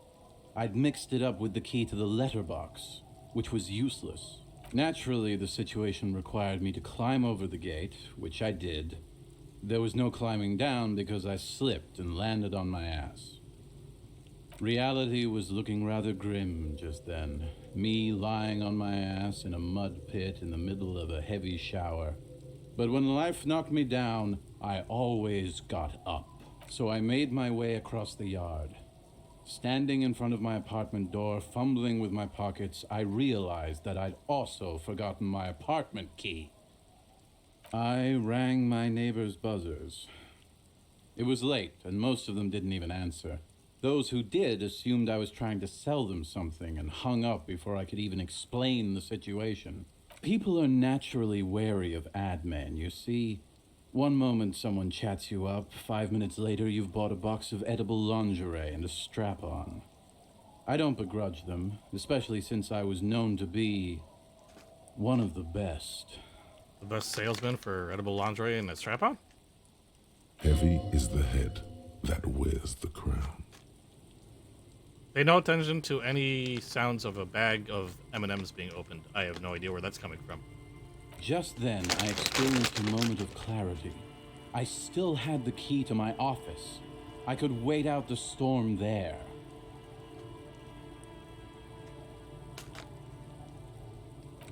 I'd mixed it up with the key to the letterbox, which was useless. Naturally, the situation required me to climb over the gate, which I did. There was no climbing down because I slipped and landed on my ass. Reality was looking rather grim just then. Me lying on my ass in a mud pit in the middle of a heavy shower. But when life knocked me down, I always got up. So I made my way across the yard. Standing in front of my apartment door, fumbling with my pockets, I realized that I'd also forgotten my apartment key. I rang my neighbors' buzzers. It was late, and most of them didn't even answer. Those who did assumed I was trying to sell them something and hung up before I could even explain the situation. People are naturally wary of ad men, you see. One moment someone chats you up, 5 minutes later you've bought a box of edible lingerie and a strap-on. I don't begrudge them, especially since I was known to be one of the best. The best salesman for edible lingerie and a strap-on? Heavy is the head that wears the crown. Pay no attention to any sounds of a bag of M&Ms being opened. I have no idea where that's coming from. Just then, I experienced a moment of clarity. I still had the key to my office. I could wait out the storm there.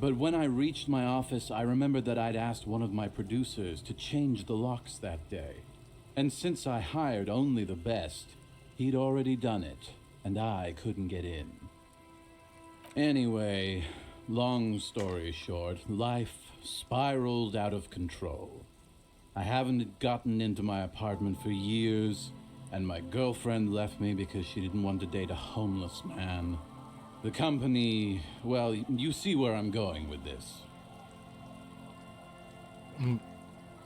But when I reached my office, I remembered that I'd asked one of my producers to change the locks that day. And since I hired only the best, he'd already done it, and I couldn't get in. Anyway, long story short, life spiraled out of control. I haven't gotten into my apartment for years, and my girlfriend left me because she didn't want to date a homeless man. The company, well, you see where I'm going with this.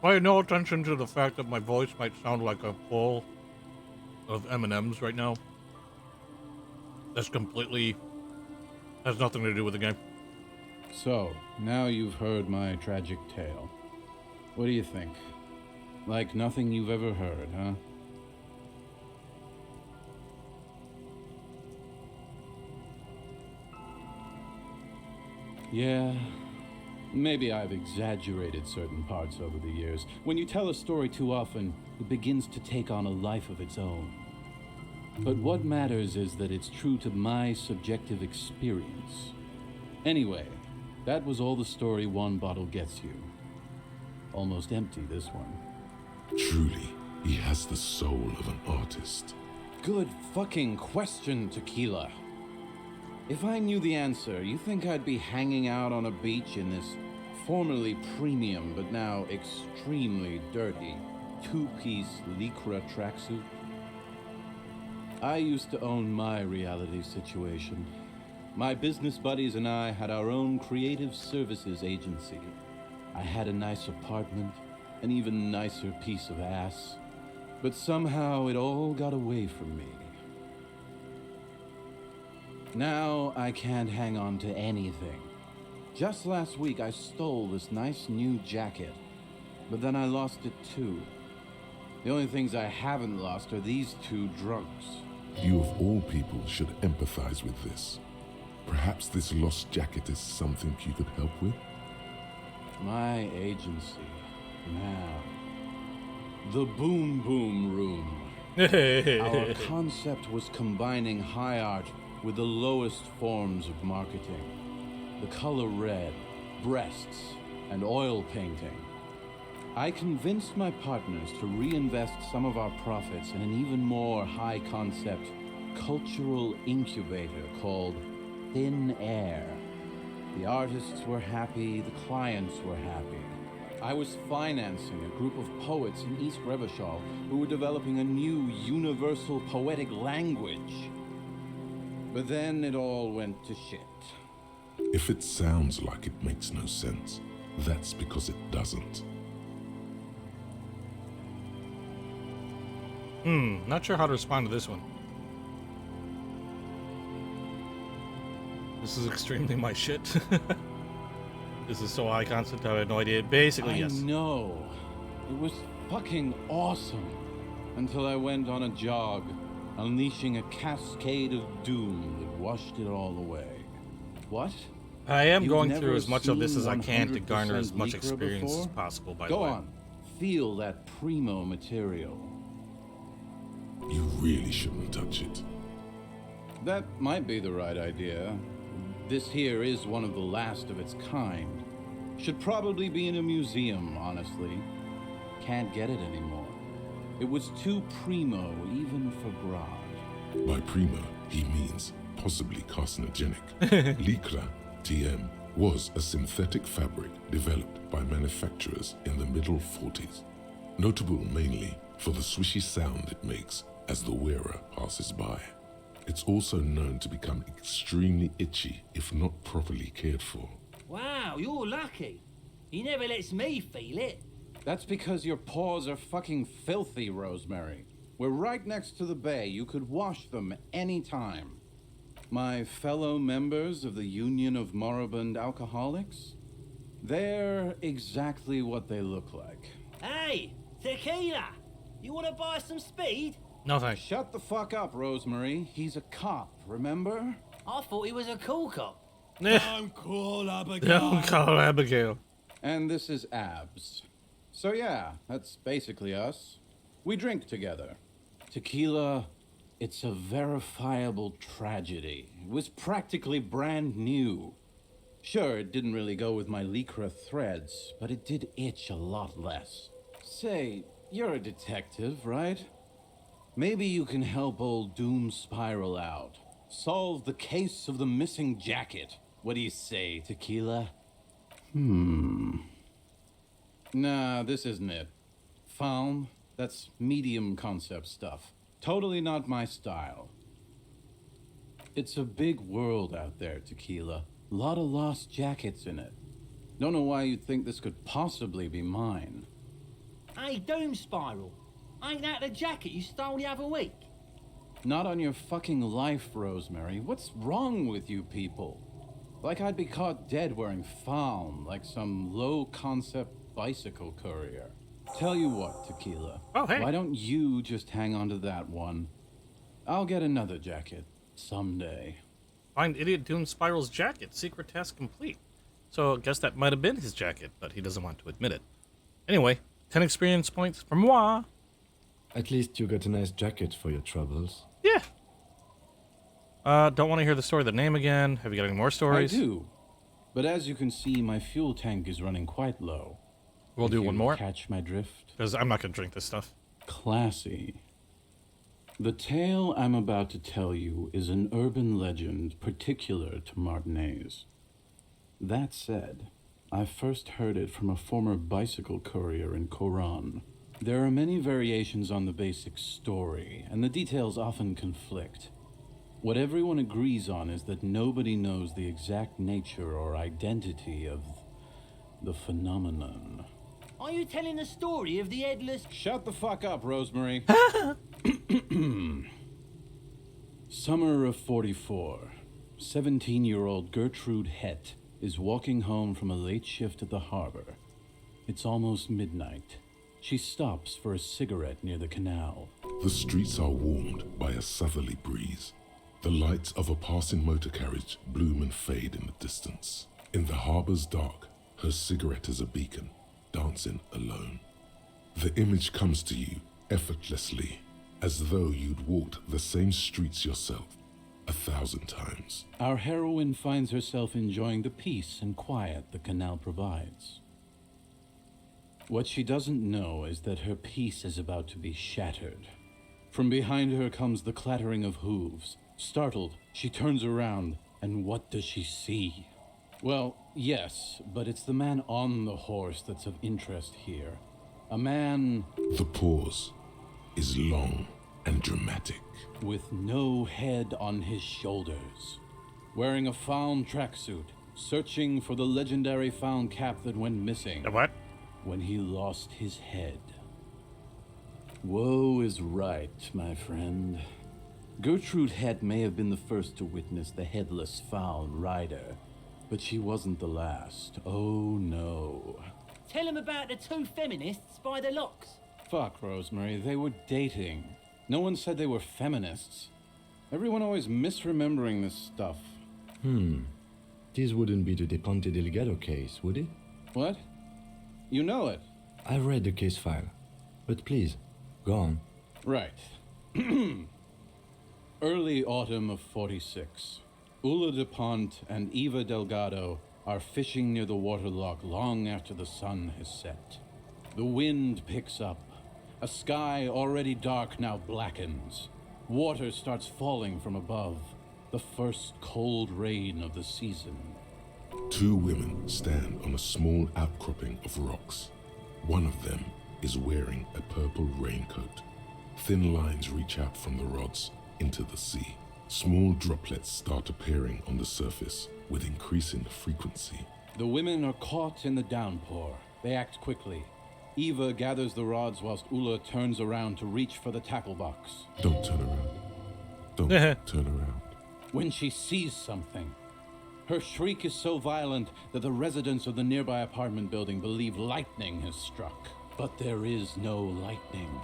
Pay no attention to the fact that my voice might sound like a bowl of M&Ms right now. That's completely has nothing to do with the game. So, now you've heard my tragic tale. What do you think? Like nothing you've ever heard, huh? Yeah, maybe I've exaggerated certain parts over the years. When you tell a story too often, it begins to take on a life of its own. But what matters is that it's true to my subjective experience. Anyway, that was all the story one bottle gets you. Almost empty, this one. Truly, he has the soul of an artist. Good fucking question, Tequila. If I knew the answer, you think I'd be hanging out on a beach in this formerly premium but now extremely dirty two-piece Lycra tracksuit? I used to own my reality situation. My business buddies and I had our own creative services agency. I had a nice apartment, an even nicer piece of ass, but somehow it all got away from me. Now I can't hang on to anything. Just last week I stole this nice new jacket, but then I lost it too. The only things I haven't lost are these two drunks. You of all people should empathize with this. Perhaps this lost jacket is something you could help with? My agency. Now. The Boom Boom Room. Our concept was combining high art with the lowest forms of marketing. The color red, breasts, and oil painting. I convinced my partners to reinvest some of our profits in an even more high-concept cultural incubator called Thin Air. The artists were happy, the clients were happy. I was financing a group of poets in East Revachol who were developing a new universal poetic language. But then it all went to shit. If it sounds like it makes no sense, that's because it doesn't. Not sure how to respond to this one. This is extremely my shit. This is so high concept, I had no idea. Basically, yes. I know. It was fucking awesome. Until I went on a jog, unleashing a cascade of doom that washed it all away. What? I am You've going never through as much of this as I can to 100% garner as much Lycra experience as before? possible, by the Go way. on. Feel that primo material. You really shouldn't touch it. That might be the right idea. This here is one of the last of its kind. Should probably be in a museum, honestly. Can't get it anymore. It was too primo, even for Grod. By primo, he means possibly carcinogenic. Lycra, TM, was a synthetic fabric developed by manufacturers in the middle 40s. Notable mainly for the swishy sound it makes as the wearer passes by. It's also known to become extremely itchy if not properly cared for. Wow, you're lucky. He never lets me feel it. That's because your paws are fucking filthy, Rosemary. We're right next to the bay. You could wash them anytime. My fellow members of the Union of Moribund Alcoholics? They're exactly what they look like. Hey, tequila! You want to buy some speed? No thanks. Shut the fuck up, Rosemary. He's a cop, remember? I thought he was a cool cop. I'm cool, Abigail. Don't call Abigail. And this is Abs. So yeah, that's basically us. We drink together. Tequila, it's a verifiable tragedy. It was practically brand new. Sure, it didn't really go with my Lycra threads, but it did itch a lot less. Say, you're a detective, right? Maybe you can help old Doom Spiral out. Solve the case of the missing jacket. What do you say, Tequila? Nah, this isn't it. Faun, that's medium concept stuff. Totally not my style. It's a big world out there, Tequila. Lot of lost jackets in it. Don't know why you'd think this could possibly be mine. Hey, Doom Spiral. Ain't that the jacket you stole the other week? Not on your fucking life, Rosemary. What's wrong with you people? Like I'd be caught dead wearing Faun, like some low-concept bicycle courier. Tell you what, Tequila. Oh, hey. Why don't you just hang on to that one? I'll get another jacket someday. Find Idiot Doom Spiral's jacket. Secret task complete. So I guess that might have been his jacket, but he doesn't want to admit it. Anyway, 10 experience points for moi. At least you got a nice jacket for your troubles. Yeah. Don't want to hear the story of the name again. Have you got any more stories? I do. But as you can see, my fuel tank is running quite low. We'll do one more. Catch my drift? Because I'm not going to drink this stuff. Classy. The tale I'm about to tell you is an urban legend particular to Martinez. That said, I first heard it from a former bicycle courier in Coran. There are many variations on the basic story, and the details often conflict. What everyone agrees on is that nobody knows the exact nature or identity of the phenomenon. Are you telling the story of the headless... Shut the fuck up, Rosemary. Summer of 44. 17-year-old Gertrude Het is walking home from a late shift at the harbor. It's almost midnight. She stops for a cigarette near the canal. The streets are warmed by a southerly breeze. The lights of a passing motor carriage bloom and fade in the distance. In the harbor's dark, her cigarette is a beacon, dancing alone. The image comes to you effortlessly, as though you'd walked the same streets yourself 1,000 times. Our heroine finds herself enjoying the peace and quiet the canal provides. What she doesn't know is that her peace is about to be shattered. From behind her comes the clattering of hooves. Startled, she turns around, and what does she see? Well, yes, but it's the man on the horse that's of interest here. A man... The pause is long and dramatic. With no head on his shoulders. Wearing a Faun tracksuit, searching for the legendary Faun cap that went missing. The what? When he lost his head. Woe is right, my friend. Gertrude Het may have been the first to witness the headless Faun rider, but she wasn't the last. Oh no. Tell him about the two feminists by the locks. Fuck, Rosemary, they were dating. No one said they were feminists. Everyone always misremembering this stuff. This wouldn't be the De Ponte Delgado case, would it? What? You know it? I've read the case file. But please, go on. Right. Early autumn of 46. Ula de Pont and Eva Delgado are fishing near the waterlock long after the sun has set. The wind picks up. A sky already dark now blackens. Water starts falling from above. The first cold rain of the season. 2 women stand on a small outcropping of rocks. One of them is wearing a purple raincoat. Thin lines reach out from the rods into the sea. Small droplets start appearing on the surface with increasing frequency. The women are caught in the downpour. They act quickly. Eva gathers the rods whilst Ula turns around to reach for the tackle box. Don't turn around. Don't turn around. When she sees something, her shriek is so violent that the residents of the nearby apartment building believe lightning has struck. But there is no lightning.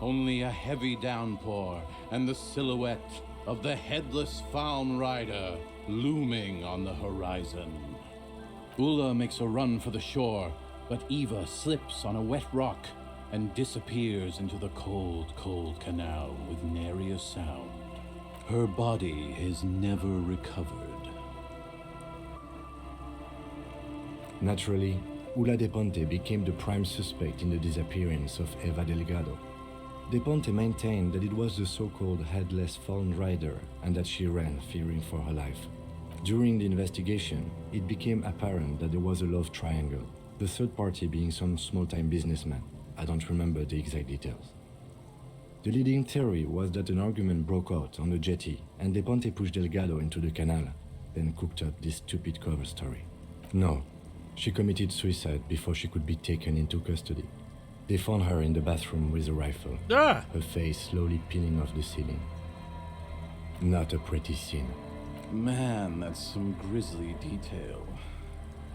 Only a heavy downpour and the silhouette of the headless Faun Rider looming on the horizon. Ula makes a run for the shore, but Eva slips on a wet rock and disappears into the cold, cold canal with nary a sound. Her body is never recovered. Naturally, Ula De Ponte became the prime suspect in the disappearance of Eva Delgado. De Ponte maintained that it was the so-called headless Faun Rider and that she ran fearing for her life. During the investigation, it became apparent that there was a love triangle, the third party being some small-time businessman. I don't remember the exact details. The leading theory was that an argument broke out on the jetty and De Ponte pushed Delgado into the canal, then cooked up this stupid cover story. No, she committed suicide before she could be taken into custody. They found her in the bathroom with a rifle, her face slowly peeling off the ceiling. Not a pretty scene. Man, that's some grisly detail.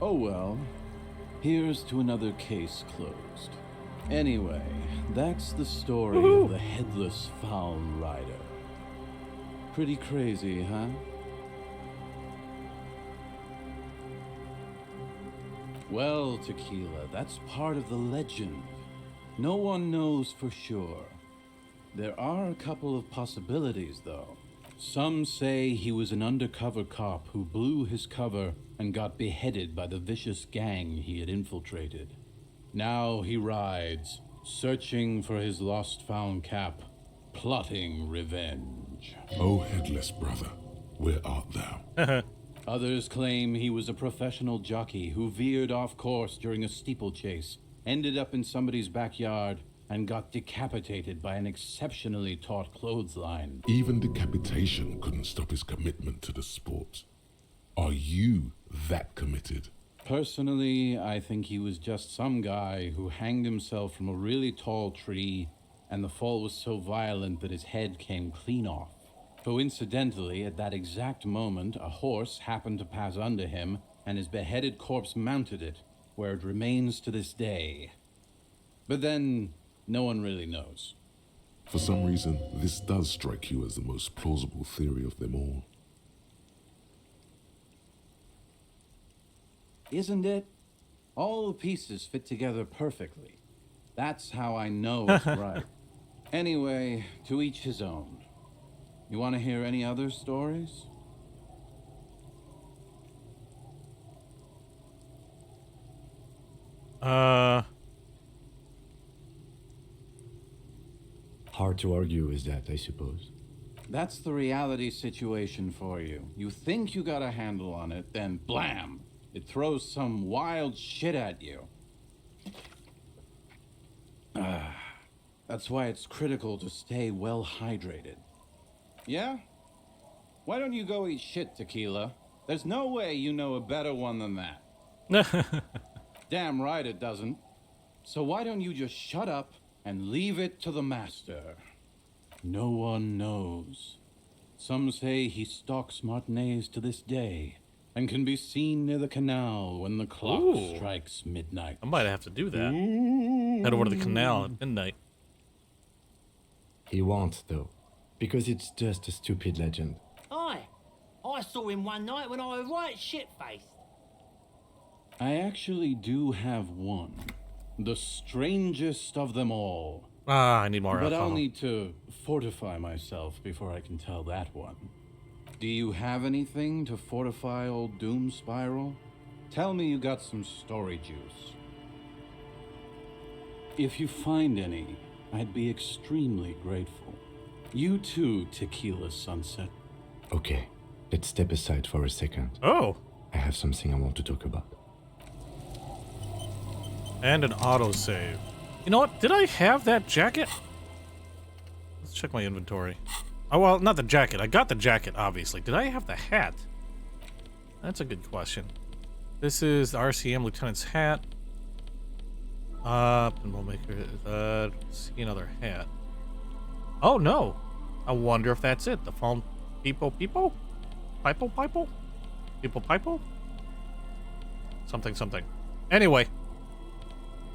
Oh well, here's to another case closed. Anyway, that's the story of the headless Faun Rider. Pretty crazy, huh? Well, Tequila, that's part of the legend. No one knows for sure. There are a couple of possibilities, though. Some say he was an undercover cop who blew his cover and got beheaded by the vicious gang he had infiltrated. Now he rides, searching for his lost found cap, plotting revenge. O headless brother, where art thou? Others claim he was a professional jockey who veered off course during a steeplechase, ended up in somebody's backyard, and got decapitated by an exceptionally taut clothesline. Even decapitation couldn't stop his commitment to the sport. Are you that committed? Personally, I think he was just some guy who hanged himself from a really tall tree, and the fall was so violent that his head came clean off. Coincidentally, at that exact moment, a horse happened to pass under him, and his beheaded corpse mounted it, where it remains to this day. But then, no one really knows. For some reason, this does strike you as the most plausible theory of them all. Isn't it? All the pieces fit together perfectly. That's how I know it's right. Anyway, to each his own. You want to hear any other stories? Hard to argue with that, I suppose. That's the reality situation for you. You think you got a handle on it, then blam! It throws some wild shit at you. That's why it's critical to stay well hydrated. Yeah? Why don't you go eat shit, Tequila? There's no way you know a better one than that. Damn right it doesn't. So why don't you just shut up and leave it to the master? No one knows. Some say he stalks Martinez to this day and can be seen near the canal when the clock strikes midnight. I might have to do that. Head over to the canal at midnight. He won't, though, because it's just a stupid legend. Aye, I saw him one night when I was right shit-faced. I actually do have one. The strangest of them all. I need more But alcohol. I'll need to fortify myself before I can tell that one. Do you have anything to fortify old Doom Spiral? Tell me you got some story juice. If you find any, I'd be extremely grateful. You too, Tequila Sunset. Okay, let's step aside for a second. Oh. I have something I want to talk about. And an autosave. You know what? Did I have that jacket? Let's check my inventory. Oh, well, not the jacket. I got the jacket, obviously. Did I have the hat? That's a good question. This is the RCM Lieutenant's hat. And we'll make her, see another hat. Oh, no. I wonder if that's it. The phone people? Pipo? People? Something. Anyway.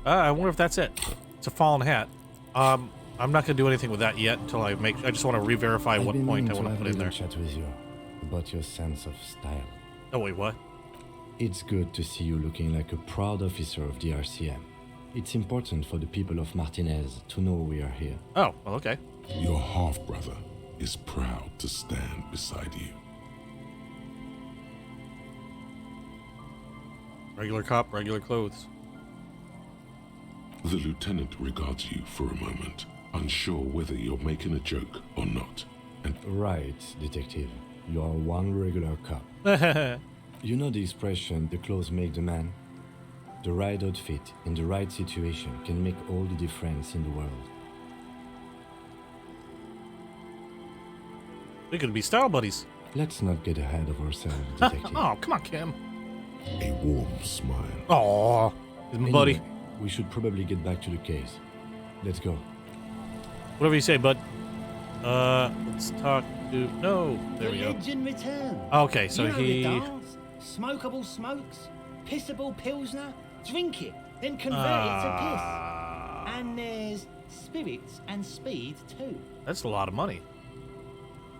I wonder if that's it. It's a fallen hat. I'm not gonna do anything with that yet until I just want to re-verify what point I want to put in there. Chat with you about your sense of style. Oh wait, what? It's good to see you looking like a proud officer of the RCM. It's important for the people of Martinez to know we are here. Oh, well, okay. Your half-brother is proud to stand beside you. Regular cop, regular clothes. The lieutenant regards you for a moment, unsure whether you're making a joke or not. And right, detective. You are one regular cop. You know the expression, the clothes make the man? The right outfit in the right situation can make all the difference in the world. We could be style buddies. Let's not get ahead of ourselves, detective. Oh, come on, Kim. a warm smile. Aw, he's my buddy. We should probably get back to the case. Let's go. Whatever you say, bud. Let's talk to... No, there we go. Legend returns. Okay, so you know he... the dance. Smokable smokes, pissable pilsner. Drink it, then convert it to piss. And there's spirits and speed too. That's a lot of money.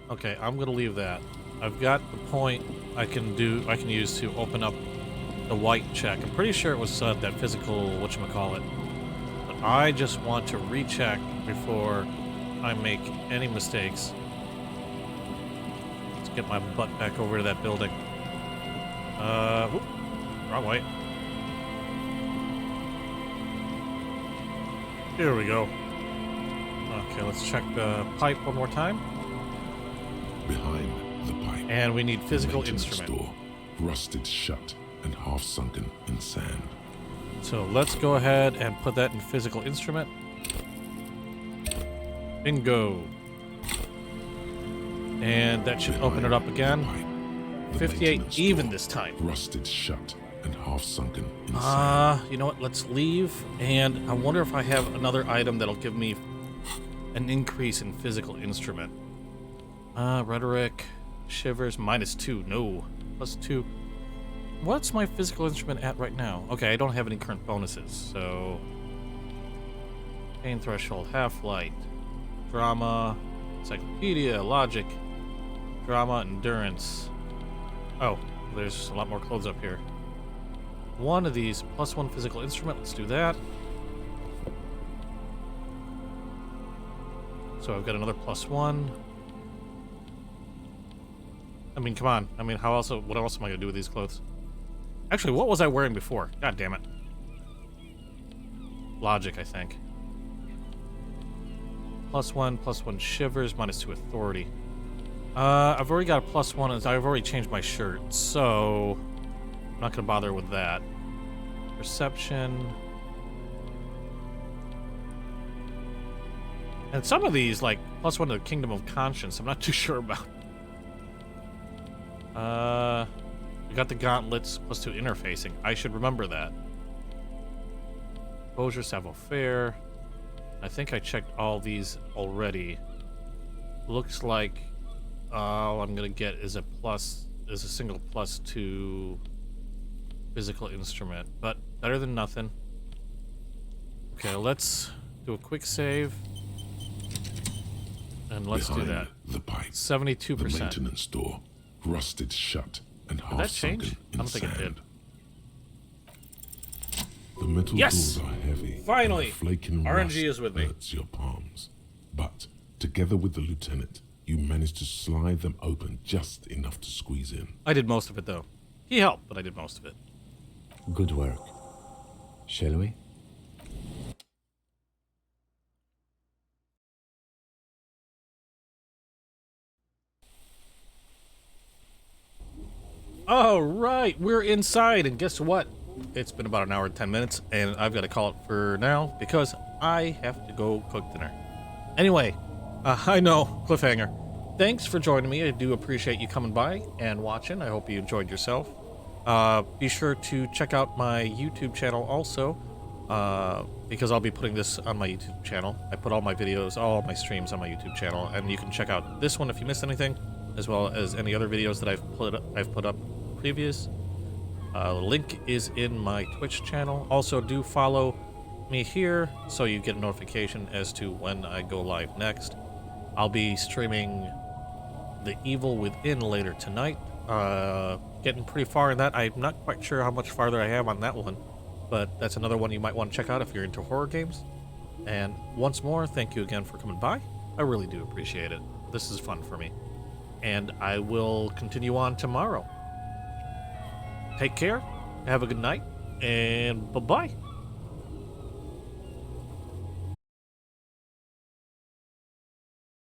Okay, I'm gonna leave that. I've got the point I can use to open up the white check. I'm pretty sure it was that physical whatchamacallit. But I just want to recheck before I make any mistakes. Let's get my butt back over to that building. Whoop, wrong way. Here we go. Okay, let's check the pipe one more time. Behind the pipe. And we need physical the maintenance instrument. door, rusted shut and half sunken in sand. So let's go ahead and put that in physical instrument. Bingo. And that should open it up again. 58 even this time. Rusted shut and half sunken in sand. You know what? Let's leave. And I wonder if I have another item that'll give me an increase in physical instrument. Rhetoric, shivers, -2. No, +2. What's my physical instrument at right now? Okay, I don't have any current bonuses, so... Pain threshold, half-light, drama, encyclopedia, logic, drama, endurance. Oh, there's a lot more clothes up here. One of these, +1 physical instrument, let's do that. So I've got another +1. I mean, come on. I mean, what else am I gonna do with these clothes? Actually, what was I wearing before? God damn it. Logic, I think. +1 shivers, -2 authority. I've already got a +1, and I've already changed my shirt, so I'm not gonna bother with that. Perception. And some of these, like, +1 to the Kingdom of Conscience, I'm not too sure about. We got the gauntlets, +2 interfacing. I should remember that. Exposure, savoir-faire. I think I checked all these already. Looks like all I'm gonna get is a single +2 physical instrument, but better than nothing. Okay, let's do a quick save. And let's Behind do that. The pipe. 72%. The maintenance door, rusted shut and Did half that change? sunken I in don't think it sand. did. The metal Yes! doors are heavy. Finally! And the flaking RNG rust is with me. hurts your palms. But together with the lieutenant, you manage to slide them open just enough to squeeze in. I did most of it, though. He helped, but I did most of it. Good work. Shall we? All right, we're inside, and guess what? It's been about an hour and 10 minutes, and I've got to call it for now because I have to go cook dinner. Anyway, I know, cliffhanger. Thanks for joining me. I do appreciate you coming by and watching. I hope you enjoyed yourself. Be sure to check out my YouTube channel also, because I'll be putting this on my YouTube channel. I put all my videos, all my streams on my YouTube channel, and you can check out this one if you missed anything, as well as any other videos that I've put up previous. The link is in my Twitch channel. Also, do follow me here so you get a notification as to when I go live next. I'll be streaming The Evil Within later tonight. Getting pretty far in that. I'm not quite sure how much farther I have on that one, but that's another one you might want to check out if you're into horror games. And once more, thank you again for coming by. I really do appreciate it. This is fun for me. And I will continue on tomorrow. Take care, have a good night, and bye-bye.